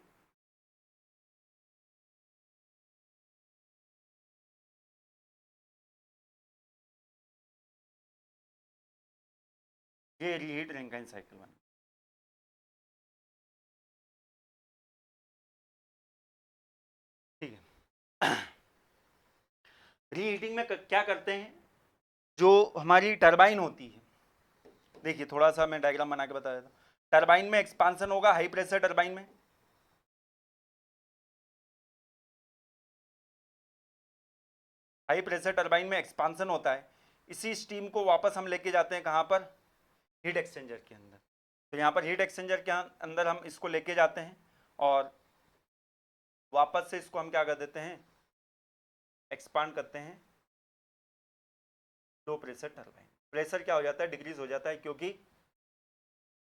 ये रीहीट रैंकाइन साइकिल बना। ठीक है रीहीटिंग में क्या करते हैं, जो हमारी टरबाइन होती है, देखिए थोड़ा सा मैं डायग्राम बना के बता देता हूँ। टरबाइन में एक्सपांसन होगा, हाई प्रेशर टरबाइन में, हाई प्रेशर टरबाइन में एक्सपांसन होता है। इसी स्टीम को वापस हम लेके जाते हैं कहाँ पर, हीट एक्सचेंजर के अंदर। तो यहाँ पर हीट एक्सचेंजर के अंदर हम इसको लेके जाते हैं और वापस से इसको हम क्या कर देते हैं, एक्सपांड करते हैं लो प्रेशर टरबाइन। प्रेशर क्या हो जाता है, डिक्रीज हो जाता है, क्योंकि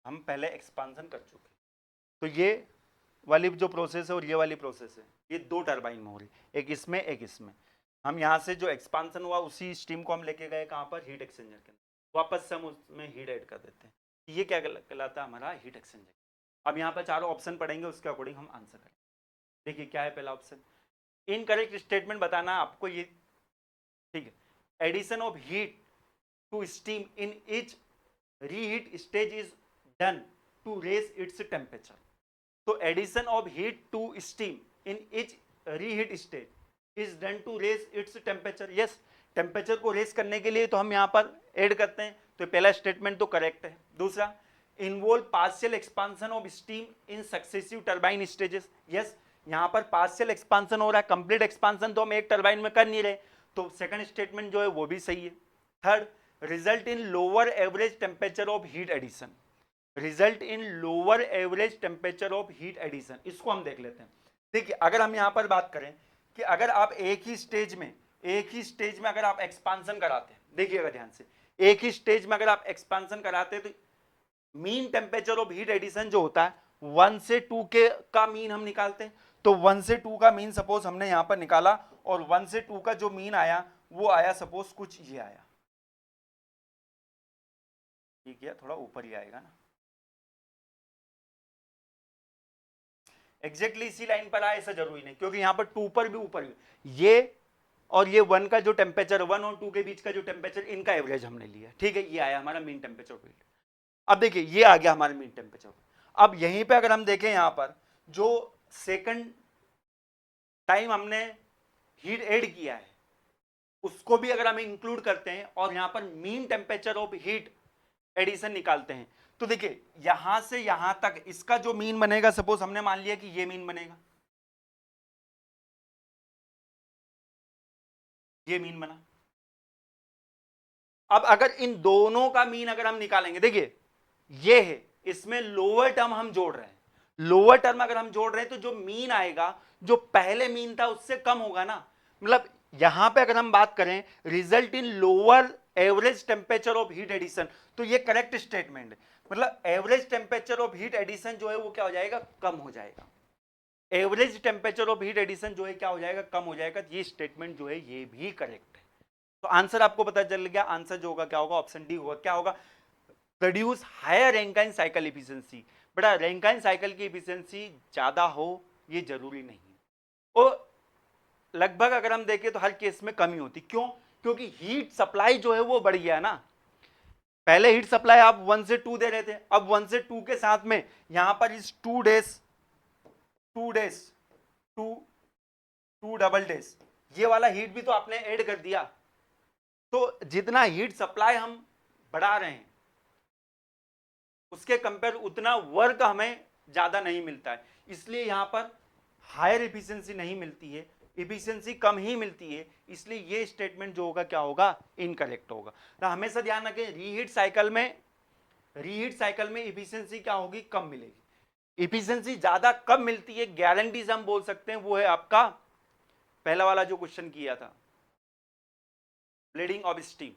हम पहले एक्सपांसन कर चुके हैं। तो ये वाली जो प्रोसेस है और ये वाली प्रोसेस है, ये दो टरबाइन में हो रही, एक इसमें एक इसमें। हम यहाँ से जो एक्सपांसन हुआ उसी स्टीम को हम लेके गए कहाँ पर, हीट एक्सचेंजर के अंदर, वापस से हम उसमें हीट ऐड कर देते हैं। ये क्या कहलाता है, हमारा हीट एक्सचेंजर। अब यहाँ पर चारों ऑप्शन पढ़ेंगे, उसके अकॉर्डिंग हम आंसर करेंगे। देखिए क्या है पहला ऑप्शन, इनकरेक्ट स्टेटमेंट बताना है आपको ये, ठीक है। Addition of heat to steam in each reheat stage is done to raise its temperature. तो addition of heat to steam in each reheat stage is done to raise its temperature. Yes, temperature को raise करने के लिए तो हम यहाँ पर add करते हैं, तो पहला स्टेटमेंट तो करेक्ट है। दूसरा, involve partial expansion of steam in successive turbine stages. Yes, यहाँ पर पार्शियल एक्सपांसन हो रहा है, कंप्लीट एक्सपांसन तो हम एक टर्बाइन में कर नहीं रहे, तो सेकंड स्टेटमेंट जो है वो भी सही है। Third, result in lower average temperature of heat addition, result in lower average temperature of heat addition, इसको हम देख लेते हैं। देखिए अगर हम यहाँ पर बात करें कि अगर आप एक ही स्टेज में अगर आप एक्सपांसन कराते हैं, देखिएगा ध्यान से, एक ही स्टेज में अगर आप एक्सपांसन कराते हैं तो mean temperature of heat addition जो होता है 1 से 2 के का मीन हम निकालते हैं। तो 1 से 2 का मीन सपोज हमने यहां पर निकाला और 1 से 2 का जो मीन आया वो आया सपोज कुछ ये आया, ठीक है, थोड़ा ऊपर ही आएगा ना, एग्जैक्टली इसी लाइन पर आया ऐसा जरूरी नहीं, क्योंकि यहां पर 2 पर भी ऊपर भी, ये और ये 1 का जो टेम्परेचर, 1 और 2 के बीच का जो टेम्परेचर, इनका एवरेज हमने लिया, ठीक है, ये आया हमारा मीन टेम्परेचर ऑफ हीट। अब देखिए ये आ गया हमारा मीन टेम्परेचर। अब यहीं पे अगर हम देखें यहां पर जो सेकंड टाइम हमने हीट ऐड किया है उसको भी अगर हम इंक्लूड करते हैं और यहां पर mean temperature of heat addition निकालते हैं, तो देखिए यहां से यहां तक इसका जो मीन बनेगा, सपोज हमने मान लिया कि ये मीन बनेगा, ये मीन बना। अब अगर इन दोनों का मीन अगर हम निकालेंगे, देखिए ये है, इसमें लोअर टर्म हम जोड़ रहे हैं, लोअर टर्म अगर हम जोड़ रहे हैं तो जो मीन आएगा जो पहले मीन था उससे कम होगा ना, मतलब यहां पे अगर हम बात करें result in lower average temperature of heat addition, तो ये करेक्ट स्टेटमेंट है, मतलब average temperature of heat addition जो है वो क्या हो जाएगा, कम हो जाएगा। Average temperature of heat addition जो है क्या हो जाएगा, कम हो जाएगा। ये स्टेटमेंट जो है ये भी करेक्ट है। तो आंसर आपको पता चल गया, आंसर जो होगा क्या होगा, ऑप्शन डी होगा। क्या होगा, produce higher Rankine cycle efficiency. बेटा रैंकाइन साइकिल की इफिशिएंसी ज्यादा हो ये जरूरी नहीं है, और लगभग अगर हम देखें तो हर केस में कमी होती। क्यों, क्योंकि हीट सप्लाई जो है वो बढ़ गया ना, पहले हीट सप्लाई आप 1 से 2 दे रहे थे, अब 1 से 2 के साथ में यहां पर इस 2 डेज 2 डबल डेज ये वाला हीट भी तो आपने ऐड कर दिया, तो जितना हीट सप्लाई हम बढ़ा रहे हैं उसके कंपेयर उतना वर्क हमें ज्यादा नहीं मिलता है, इसलिए यहां पर हायर एफिशिएंसी नहीं मिलती है, एफिशिएंसी कम ही मिलती है, इसलिए ये स्टेटमेंट जो होगा क्या होगा, इनकरेक्ट होगा। तो हमेशा ध्यान रखें रीहीट साइकिल में एफिशिएंसी क्या होगी, कम मिलेगी। एफिशिएंसी ज्यादा कब मिलती है, गारंटी से हम बोल सकते हैं, वो है आपका पहला वाला जो क्वेश्चन किया था, bleeding of steam.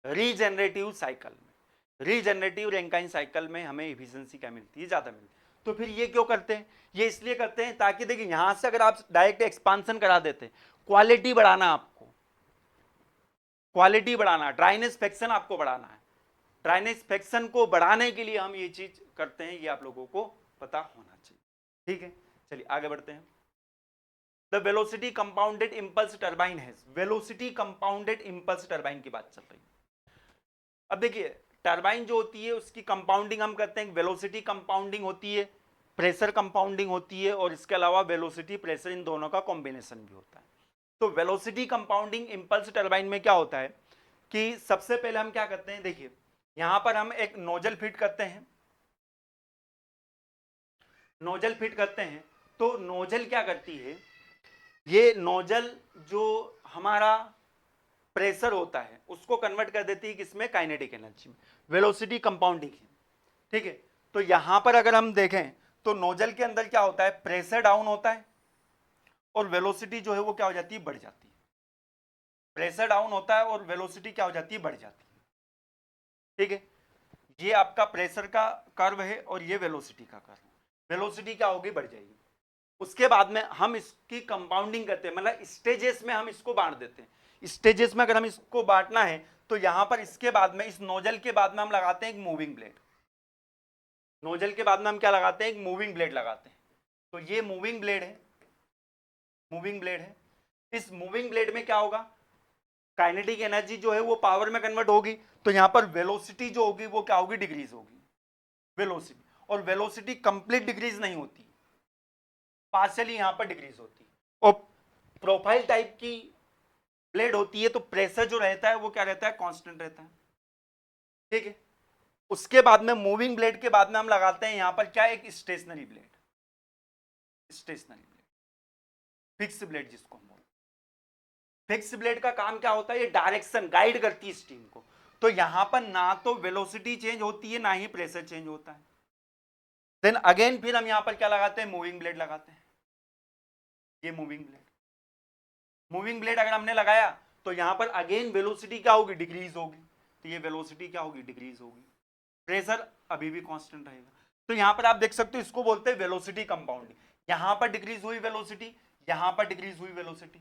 Regenerative cycle में, रीजेनरेटिव रैंकाइन साइकिल में हमें एफिशिएंसी क्या मिलती है, ज्यादा मिलती है। तो फिर ये क्यों करते हैं, ये इसलिए करते हैं ताकि देखिए यहां से अगर आप डायरेक्ट एक्सपांसन करा देते, क्वालिटी बढ़ाना, आपको क्वालिटी बढ़ाना, ड्राइनेस फ्रैक्शन आपको बढ़ाना है, ड्राइनेस फ्रैक्शन को बढ़ाने के लिए हम ये चीज करते हैं, ये आप लोगों को पता होना चाहिए। ठीक है, चलिए आगे बढ़ते हैं। The velocity compounded impulse turbine है, वेलोसिटी कंपाउंडेड इंपल्स टर्बाइन की बात चल रही है। अब देखिए टरबाइन जो होती है उसकी कंपाउंडिंग हम करते हैं, वेलोसिटी कंपाउंडिंग होती है, प्रेशर कंपाउंडिंग होती है, और इसके अलावा वेलोसिटी प्रेशर इन दोनों का कॉम्बिनेशन भी होता है। तो वेलोसिटी कंपाउंडिंग इंपल्स टरबाइन में क्या होता है कि सबसे पहले हम क्या करते हैं, देखिए यहां पर हम एक नोजल फिट करते हैं, नोजल फिट करते हैं। तो नोजल क्या करती है, ये नोजल जो हमारा प्रेशर होता है उसको कन्वर्ट कर देती है किसमें, काइनेटिक एनर्जी में, वेलोसिटी कंपाउंडिंग है, ठीक है। तो यहां पर अगर हम देखें तो नोजल के अंदर क्या होता है, प्रेशर डाउन होता है और वेलोसिटी जो है वो क्या हो जाती है, बढ़ जाती है। प्रेशर डाउन होता है और वेलोसिटी क्या हो जाती है, बढ़ जाती है, ठीक है। ये आपका प्रेशर का कर्व है और ये वेलोसिटी का कर्व, वेलोसिटी क्या होगी, बढ़ जाएगी। उसके बाद में हम इसकी कंपाउंडिंग करते हैं, मतलब स्टेजेस में हम इसको बांट देते हैं। स्टेजेस में अगर हम इसको बांटना है तो यहां पर इसके बाद में, इस नोजल के बाद में हम लगाते हैं एक मूविंग ब्लेड। नोजल के बाद में हम क्या लगाते हैं, एक मूविंग ब्लेड लगाते हैं। तो ये मूविंग ब्लेड है, मूविंग ब्लेड है। इस मूविंग ब्लेड में क्या होगा, काइनेटिक एनर्जी जो है वो पावर में कन्वर्ट होगी। तो यहां पर वेलोसिटी जो होगी वो क्या होगी, डिक्रीज होगी वेलोसिटी। और वेलोसिटी कंप्लीट डिक्रीज नहीं होती, पार्शियली यहां पर डिक्रीज होती है। और प्रोफाइल टाइप की ब्लेड होती है तो प्रेशर जो रहता है वो क्या रहता है, कांस्टेंट रहता है, ठीक है। उसके बाद में मूविंग ब्लेड के बाद में हम लगाते हैं यहां पर क्या, एक stationary blade, stationary blade, fix blade जिसको हम बोलते हैं। फिक्स ब्लेड का काम क्या होता है, ये डायरेक्शन गाइड करती है स्टीम को। तो यहां पर ना तो वेलोसिटी चेंज होती है ना ही प्रेशर चेंज होता है। देन अगेन फिर हम यहां पर क्या लगाते हैं, मूविंग ब्लेड लगाते हैं। ये मूविंग ब्लेड, मूविंग ब्लेड अगर हमने लगाया तो यहां पर अगेन वेलोसिटी क्या होगी, डिक्रीज होगी। तो ये वेलोसिटी क्या होगी, डिक्रीज होगी। प्रेशर अभी भी कांस्टेंट रहेगा। तो यहां पर आप देख सकते हो, इसको बोलते हैं वेलोसिटी कंपाउंडिंग। यहां पर डिक्रीज हुई वेलोसिटी, यहां पर डिक्रीज हुई वेलोसिटी।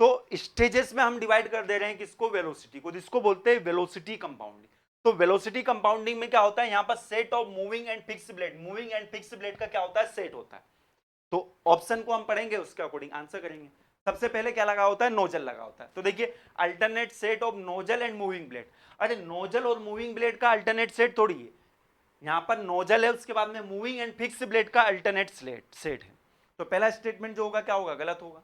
तो स्टेजेस में हम डिवाइड कर दे रहे हैं किसको, वेलोसिटी को, जिसको बोलते हैं वेलोसिटी कंपाउंडिंग। तो वेलोसिटी कंपाउंडिंग में क्या होता है, यहां पर set of moving and fix blade, moving and fix blade का क्या होता है, सेट होता है। तो ऑप्शन को हम पढ़ेंगे, उसके अकॉर्डिंग आंसर करेंगे। सबसे पहले क्या लगा होता है, नोजल लगा होता है। तो देखिए alternate set of nozzle and moving blade. अरे नोजल और मूविंग ब्लेड का अल्टरनेट सेट थोड़ी है, यहां पर नोजल है, उसके बाद में मूविंग एंड फिक्स ब्लेड का अल्टरनेट सेट है। तो पहला स्टेटमेंट जो होगा क्या होगा, गलत होगा।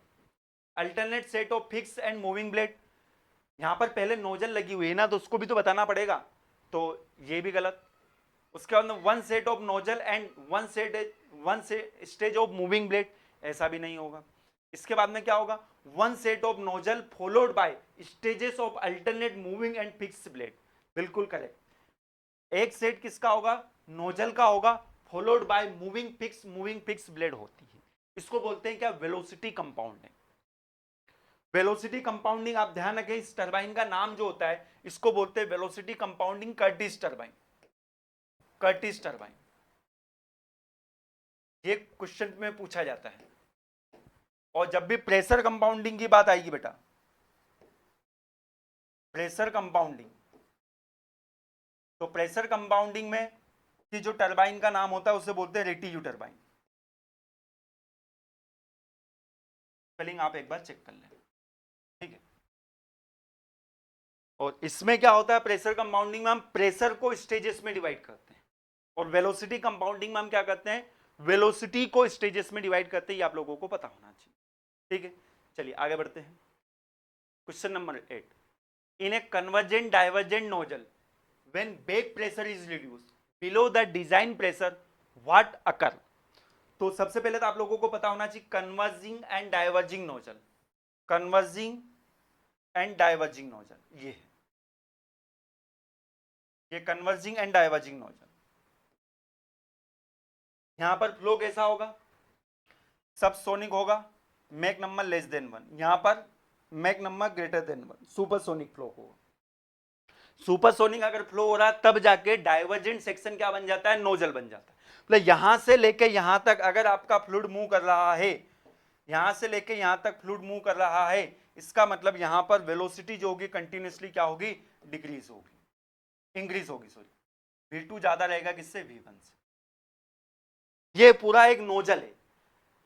Alternate set of fix and moving blade, यहां पर पहले नोजल लगी हुई है ना, तो उसको भी तो बताना पड़ेगा, तो ये भी गलत। उसके बाद में one set of nozzle and one stage of moving blade, ऐसा भी नहीं होगा। इसके बाद में क्या होगा, one set of nozzle followed by stages of alternate moving and fix blade, बिल्कुल करेक्ट। एक सेट किसका होगा, नोजल का होगा, followed by moving fix blade होती है। इसको बोलते हैं क्या, वेलोसिटी कंपाउंडिंग। वेलोसिटी कंपाउंडिंग आप ध्यान रखें, इस टरबाइन का नाम जो होता है इसको बोलते हैं velocity compounding Curtis turbine, Curtis turbine. ये क्वेश्चन में पूछा जाता है। और जब भी प्रेशर कंपाउंडिंग की बात आएगी बेटा, प्रेशर कंपाउंडिंग, तो प्रेशर कंपाउंडिंग में कि जो टरबाइन का नाम होता है उसे बोलते हैं रेटियू टरबाइन। स्पेलिंग आप एक बार चेक कर लें, ठीक है। और इसमें क्या होता है, प्रेशर कंपाउंडिंग में हम प्रेशर को स्टेजेस में डिवाइड करते हैं, और वेलोसिटी कंपाउंडिंग में हम क्या करते हैं, वेलोसिटी को स्टेजेस में डिवाइड करते हैं। ये आप लोगों को पता होना चाहिए, ठीक है। चलिए आगे बढ़ते हैं। Question number 8, in A convergent divergent nozzle when bake pressure is reduced below the design pressure what occur। तो सबसे पहले तो आप लोगों को पता होना चाहिए converging and diverging nozzle, converging and diverging nozzle, ये कन्वर्जिंग एंड डाइवर्जिंग नोजल। यहां पर फ्लो कैसा होगा, सब सोनिक होगा, मैक नंबर लेस देन 1, यहां पर Mach number greater than 1, supersonic flow होगा। सुपरसोनिक अगर फ्लो हो रहा है तब जाके डाइवर्जेंट सेक्शन क्या बन जाता है, नोजल बन जाता है। मतलब यहां से लेके यहां तक अगर आपका फ्लूइड मूव कर रहा है, यहां से लेके यहां तक फ्लूइड मूव कर रहा है, इसका मतलब यहां पर वेलोसिटी जो होगी कंटिन्यूसली क्या होगी, डिक्रीज होगी, इंक्रीज होगी, सॉरी। V2 ज्यादा रहेगा किससे, V1 से। ये पूरा एक नोजल है।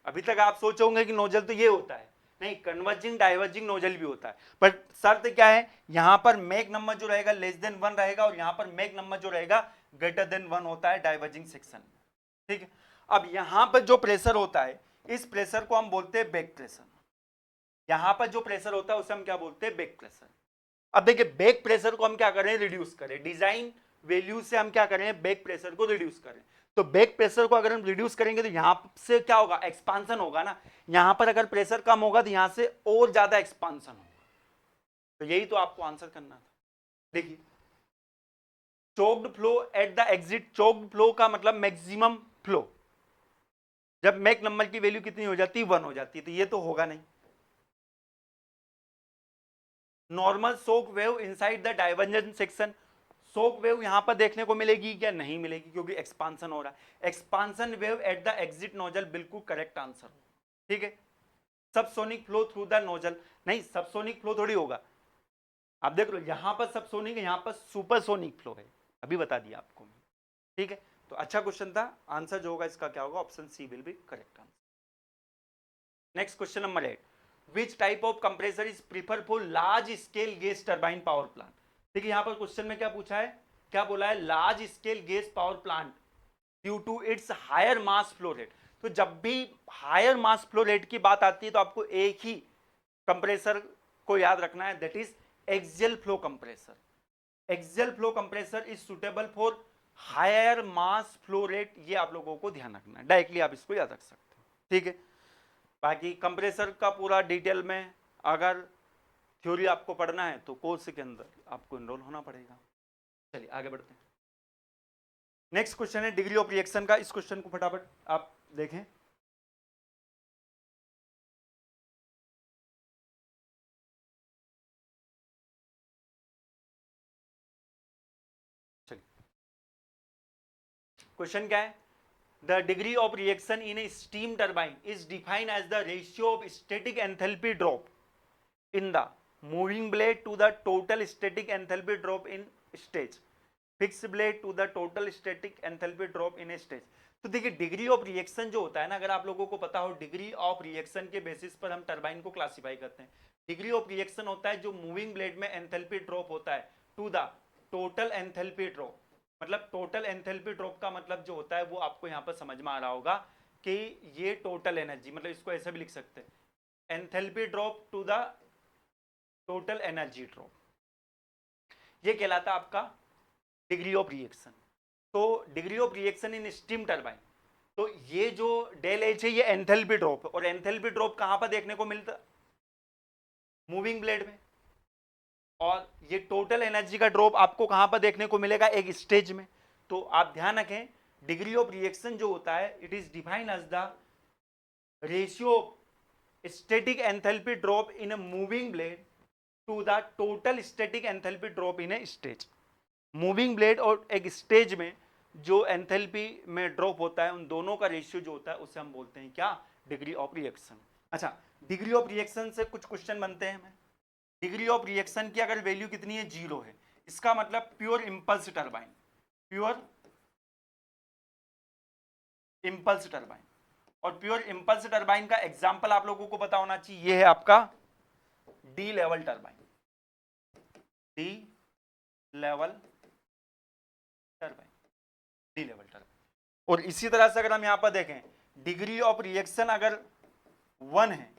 अभी तक आप सोचोगे कि नोजल तो ये होता है, नहीं, कन्वर्जिंग डाइवर्जिंग नोजल भी होता है। बट शर्त क्या है, यहां पर मैक नंबर जो रहेगा लेस देन 1 रहेगा, और यहां पर मैक नंबर जो रहेगा ग्रेटर देन 1 होता है डाइवर्जिंग सेक्शन में, ठीक है। अब यहां पर जो प्रेशर होता है, इस प्रेशर को हम बोलते हैं बैक प्रेशर, यहां पर जो प्रेशर होता है उसे हम क्या बोलते हैं, बैक प्रेशर। अब देखिए बैक प्रेशर को हम क्या करें, रिड्यूस करें, डिजाइन वैल्यू से हम क्या करें, बैक प्रेशर को रिड्यूस करें। तो बैक प्रेशर को अगर हम रिड्यूस करेंगे तो यहां से क्या होगा, एक्सपांसन होगा ना। यहां पर अगर प्रेशर कम होगा तो यहां से और ज्यादा एक्सपांसन होगा। तो यही तो आपको आंसर करना था। देखिए choked flow at the exit, choked flow का मतलब मैक्सिमम फ्लो, जब मैक नंबर की वैल्यू कितनी हो जाती है, 1 हो जाती है, तो ये तो होगा नहीं। Normal soak wave inside the divergent section, soak wave यहां पर देखने को मिलेगी क्या, नहीं मिलेगी, क्योंकि एक्सपांसन हो रहा है। Expansion wave at the exit nozzle, बिल्कुल करेक्ट आंसर। ठीक है। Subsonic flow through the nozzle, नहीं सबसोनिक फ्लो थोड़ी होगा। आप देख लो यहां पर सबसोनिक है, यहां पर सुपरसोनिक फ्लो है, अभी बता दिया आपको। ठीक है, तो अच्छा क्वेश्चन था। आंसर जो होगा इसका क्या होगा, option C will be correct answer. Next question number 8, which type of compressor is prefer for large scale gas turbine power plant. देखिए यहां पर क्वेश्चन में क्या पूछा है, क्या बोला है, large scale gas power plant due to its higher mass flow rate. तो जब भी हायर मास फ्लो रेट की बात आती है तो आपको एक ही कंप्रेसर को याद रखना है, that is axial flow compressor. Axial flow compressor is suitable for higher mass flow rate, ये आप लोगों को ध्यान रखना है, डायरेक्टली आप इसको याद रख सकते हैं। ठीक है, बाकी कंप्रेसर का पूरा डिटेल में अगर थ्योरी आपको पढ़ना है तो कोर्स के अंदर आपको इनरोल होना पड़ेगा। चलिए आगे बढ़ते हैं। नेक्स्ट क्वेश्चन है डिग्री ऑफ रिएक्शन का, इस क्वेश्चन को फटाफट आप देखें। चलिए क्वेश्चन क्या है, the degree of reaction in a steam turbine is defined as the ratio of static enthalpy drop in the moving blade to the total static enthalpy drop in stage, fixed blade to the total static enthalpy drop in a stage। तो देखिए degree of reaction जो होता है ना, अगर आप लोगों को पता हो डिग्री ऑफ रिएक्शन के बेसिस पर हम टरबाइन को क्लासिफाई करते हैं। डिग्री ऑफ रिएक्शन होता है जो मूविंग ब्लेड में एंथैल्पी ड्रॉप होता है to the total enthalpy drop. मतलब टोटल एंथैल्पी ड्रॉप का मतलब जो होता है वो आपको यहाँ पर समझ में आ रहा होगा कि ये टोटल एनर्जी, मतलब इसको ऐसे भी लिख सकते हैं, enthalpy drop to the total energy drop, ये कहलाता है आपका डिग्री ऑफ रिएक्शन। तो degree of reaction in steam turbine, तो ये जो डेल एच है ये एंथैल्पी ड्रॉप है, और एंथैल्पी ड्रॉप कहां पर देखने को मिलता, मूविंग ब्लेड में। और ये टोटल एनर्जी का ड्रॉप आपको कहां पर देखने को मिलेगा, एक स्टेज में। तो आप ध्यान रखें डिग्री ऑफ रिएक्शन जो होता है it is defined as the ratio static enthalpy drop in a moving blade to the total static enthalpy drop in a stage. Moving blade और एक स्टेज में जो एंथैल्पी में ड्रॉप होता है उन दोनों का रेशियो जो होता है उसे हम बोलते हैं क्या, डिग्री ऑफ रिएक्शन। अच्छा, डिग्री ऑफ रिएक्शन से कुछ क्वेश्चन बनते हैं हमें। डिग्री ऑफ रिएक्शन की अगर वैल्यू कितनी है, 0 है, इसका मतलब pure impulse turbine, pure impulse turbine. और प्योर इंपल्स टरबाइन का एग्जांपल आप लोगों को पता होना चाहिए, ये है आपका D level turbine, D level turbine, D level turbine. और इसी तरह से अगर हम यहां पर देखें डिग्री ऑफ रिएक्शन अगर 1 है,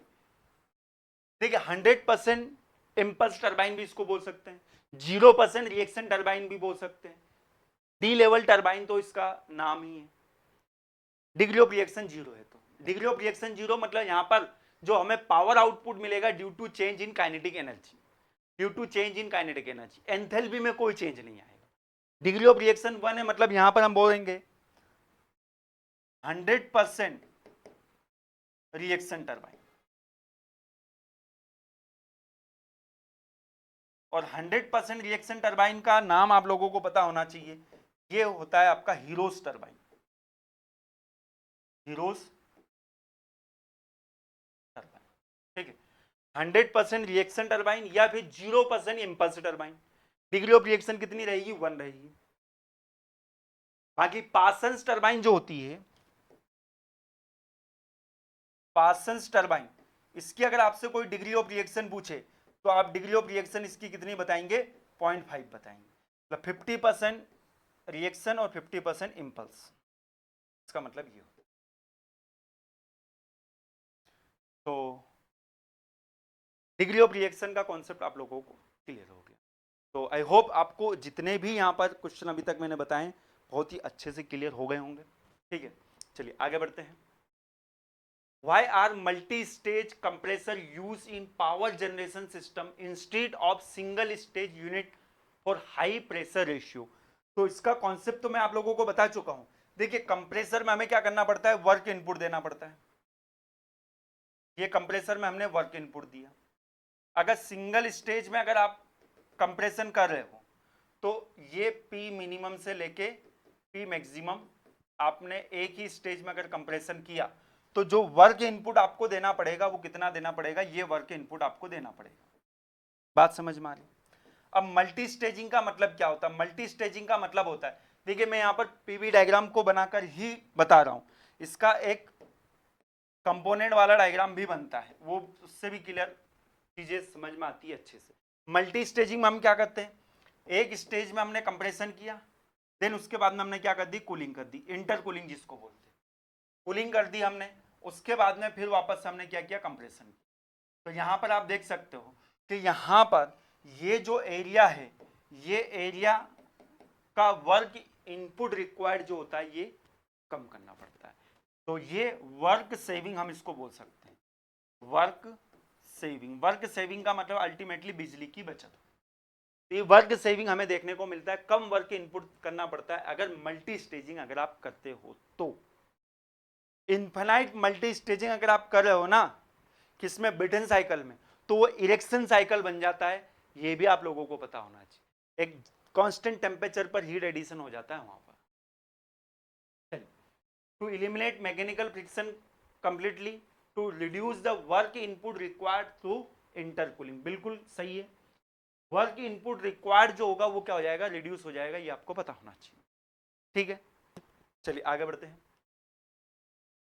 देखिए 100% इंपल्स टरबाइन भी इसको बोल सकते हैं, 0% रिएक्शन टरबाइन भी बोल सकते हैं। डी लेवल टरबाइन तो इसका नाम ही है। डिग्री ऑफ रिएक्शन 0 है, तो डिग्री ऑफ रिएक्शन 0 मतलब यहां पर जो हमें पावर आउटपुट मिलेगा due to change in kinetic energy, due to change in kinetic energy, enthalpy में कोई चेंज नहीं आएगा। डिग्री ऑफ रिएक्शन 1 है मतलब यहां पर हम बोलेंगे 100% रिएक्शन टरबाइन, और 100% रिएक्शन टरबाइन का नाम आप लोगों को पता होना चाहिए, ये होता है आपका हीरोस टरबाइन, हीरोस टरबाइन। ठीक है, 100% रिएक्शन टरबाइन या फिर 0% impulse turbine. Degree of reaction कितनी रहेगी, 1 रहेगी। बाकी पार्सन्स टरबाइन जो होती है, पार्सन्स टरबाइन, इसकी अगर आपसे कोई डिग्री ऑफ रिएक्शन पूछे तो आप डिग्री ऑफ रिएक्शन इसकी कितनी बताएंगे, 0.5 बताएंगे। मतलब 50% रिएक्शन और 50% इंपल्स, इसका मतलब ये हो। तो डिग्री ऑफ रिएक्शन का कॉन्सेप्ट आप लोगों को क्लियर हो गया। तो आई होप आपको जितने भी यहाँ पर क्वेश्चन अभी तक मैंने बताए बहुत ही अच्छे से क्लियर हो गए होंगे। ठीक है, चलिए आगे बढ़ते हैं। Why are multi-stage compressor used in power generation system instead of single stage unit for high pressure ratio? तो इसका कॉन्सेप्ट तो मैं आप लोगों को बता चुका हूं। देखिए कंप्रेसर में हमें क्या करना पड़ता है, वर्क इनपुट देना पड़ता है। ये कंप्रेसर में हमने वर्क इनपुट दिया। अगर सिंगल स्टेज में अगर आप कंप्रेशन कर रहे हो तो ये P मिनिमम से लेके P मैक्सिमम आपने एक ही स्टेज में अगर कंप्रेशन किया तो जो वर्क इनपुट आपको देना पड़ेगा वो कितना देना पड़ेगा, ये वर्क इनपुट आपको देना पड़ेगा। बात समझ में आ रही? अब मल्टी स्टेजिंग का मतलब क्या होता है? मल्टी स्टेजिंग का मतलब होता है, देखिए मैं यहां पर पीवी डायग्राम को बनाकर ही बता रहा हूं, इसका एक कंपोनेंट वाला डायग्राम भी बनता है, वो उससे भी क्लियर चीजें समझ में आती है अच्छे से। मल्टी स्टेजिंग में हम क्या करते हैं, एक स्टेज में हमने कंप्रेशन किया, देन उसके बाद में हमने क्या कर दी, कूलिंग कर दी, इंटर कूलिंग जिसको बोलते हैं, कूलिंग कर दी हमने, उसके बाद में फिर वापस हमने क्या किया, कंप्रेशन। तो यहां पर आप देख सकते हो कि यहां पर ये जो एरिया है, ये एरिया का वर्क इनपुट रिक्वायर्ड जो होता है ये कम करना पड़ता है। तो ये वर्क सेविंग हम इसको बोल सकते हैं, वर्क सेविंग। वर्क सेविंग का मतलब अल्टीमेटली बिजली की बचत। तो ये वर्क सेविंग हमें देखने को मिलता है, कम वर्क इनपुट करना पड़ता है अगर मल्टी स्टेजिंग अगर आप करते हो तो। इनफाइनाइट मल्टी स्टेजिंग अगर आप कर रहे हो ना, किसमें, ब्रिटन साइकिल में, तो वो इरेक्शन साइकिल बन जाता है, ये भी आप लोगों को पता होना चाहिए। एक कांस्टेंट टेम्परेचर पर हीट एडिशन हो जाता है वहां पर। To eliminate mechanical friction completely, to reduce the work input required through intercooling, बिल्कुल सही है। वर्क इनपुट रिक्वायर्ड जो होगा वो क्या हो जाएगा, रिड्यूस हो जाएगा, ये आपको पता होना चाहिए। ठीक है, चलिए आगे बढ़ते हैं।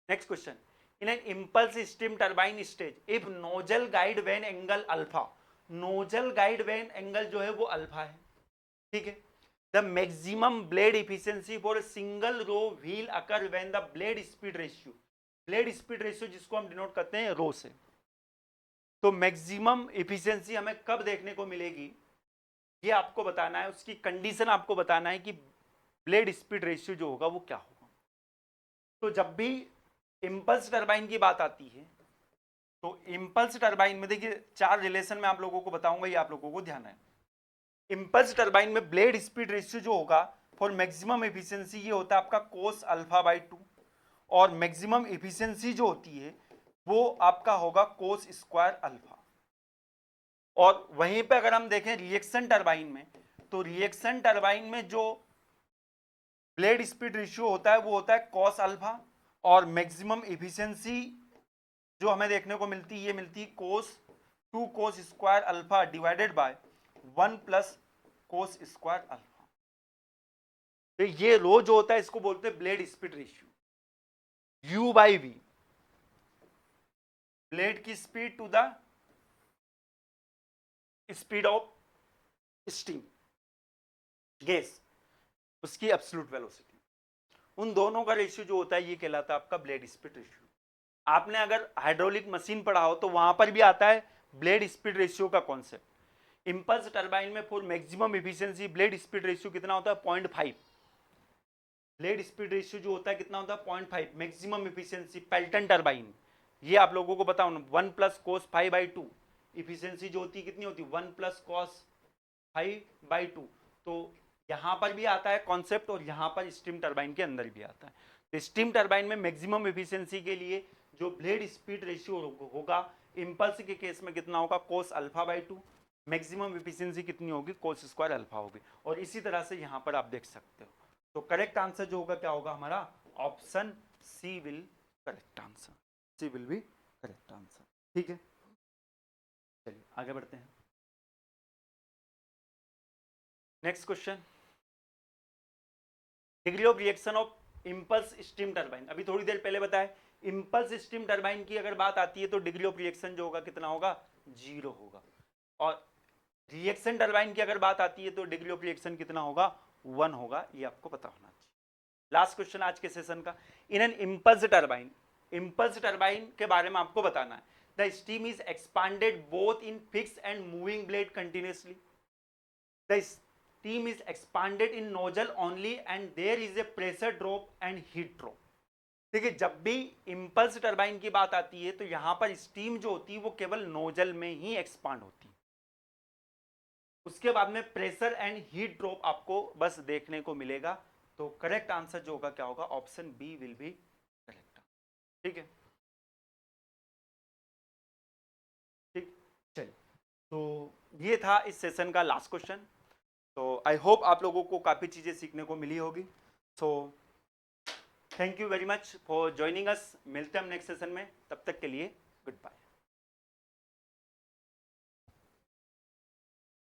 Next question, in an impulse steam turbine stage if nozzle guide vane angle alpha, nozzle guide vane angle जो है वो अल्फा है। ठीक है, the maximum blade efficiency for single row wheel occur when the blade speed ratio, blade speed ratio जिसको हम denote करते हैं रो से, तो मैक्सिमम इफिशियंसी हमें कब देखने को मिलेगी ये आपको बताना है, उसकी कंडीशन आपको बताना है कि ब्लेड स्पीड रेशियो जो होगा वो क्या होगा। तो जब भी इंपल्स टरबाइन की बात आती है तो इंपल्स टरबाइन में देखिए चार रिलेशन में आप लोगों को बताऊंगा, ये आप लोगों को ध्यान है। इंपल्स टरबाइन में ब्लेड स्पीड रेशियो जो होगा फॉर मैक्सिमम एफिशिएंसी ये होता है आपका कोस अल्फा बाई 2, और मैक्सिमम एफिशिएंसी जो होती है वो आपका होगा कोस स्क्वायर अल्फा। और वहीं पे अगर हम देखें रिएक्शन टरबाइन में, तो रिएक्शन टरबाइन में जो ब्लेड स्पीड रेशियो होता है वो होता है कॉस अल्फा, और मैक्सिमम एफिशिएंसी जो हमें देखने को मिलती है ये मिलती है cos 2 cos square alpha divided by 1 plus cos square alpha. तो ये रो जो होता है इसको बोलते हैं blade speed ratio, U by V, blade की speed to the speed of steam gas, उसकी एब्सोल्यूट वेलोसिटी, उन दोनों का रेशियो जो होता है ये कहलाता है आपका ब्लेड स्पीड रेशियो। आपने अगर हाइड्रोलिक मशीन पढ़ा हो तो वहां पर भी आता है ब्लेड स्पीड रेशियो का कॉन्सेप्ट। इंपल्स टरबाइन में for maximum efficiency blade speed ratio कितना होता है, 0.5। ब्लेड स्पीड रेशियो जो होता है कितना होता है, 0.5। मैक्सिमम एफिशिएंसी पेल्टन टरबाइन, ये आप लोगों को बताओ ना, 1 प्लस कोस 5 बाई 2, इफिशियंसी जो होती है कितनी होती है, 1 प्लस कॉस 5 बाई 2। तो यहां पर भी आता है कॉन्सेप्ट और यहां पर स्टीम टरबाइन के अंदर भी आता है। तो स्टीम टरबाइन में मैक्सिमम एफिशिएंसी के लिए जो ब्लेड स्पीड रेशियो होगा इंपल्स के केस में कितना होगा, cos alpha by 2, maximum efficiency कितनी होगी, कोस स्क्वायर अल्फा होगी। और इसी तरह से यहां पर आप देख सकते हो। तो करेक्ट आंसर जो होगा क्या होगा हमारा, option C will correct answer, C will be correct answer. ठीक है, चलिए आगे बढ़ते हैं। Next question, degree of reaction of impulse steam turbine. अभी थोड़ी देर पहले बताया इंपल्स स्टीम टरबाइन की अगर बात आती है तो डिग्री ऑफ रिएक्शन जो होगा कितना होगा, 0 होगा। और रिएक्शन टरबाइन की अगर बात आती है तो डिग्री ऑफ रिएक्शन कितना होगा, 1 होगा, ये आपको पता होना चाहिए। लास्ट क्वेश्चन आज के सेशन का, in an impulse turbine, impulse turbine के बारे में आपको बताना है। The steam is expanded both in fix and moving blade continuously. The steam is expanded in nozzle only and there is a pressure drop and heat drop. देखिए, जब भी impulse turbine की बात आती है तो यहां पर स्टीम जो होती है वो केवल नोजल में ही एक्सपांड होती है. उसके बाद में प्रेशर एंड हीट ड्रॉप आपको बस देखने को मिलेगा. तो करेक्ट आंसर जो होगा क्या होगा, option B will be correct. ठीक है, ठीक. चलिए, तो ये था इस सेशन का लास्ट क्वेश्चन. तो आई होप आप लोगों को काफ़ी चीज़ें सीखने को मिली होगी. So thank you very much for joining us. मिलते हैं हम नेक्स्ट सेशन में, तब तक के लिए गुड बाय.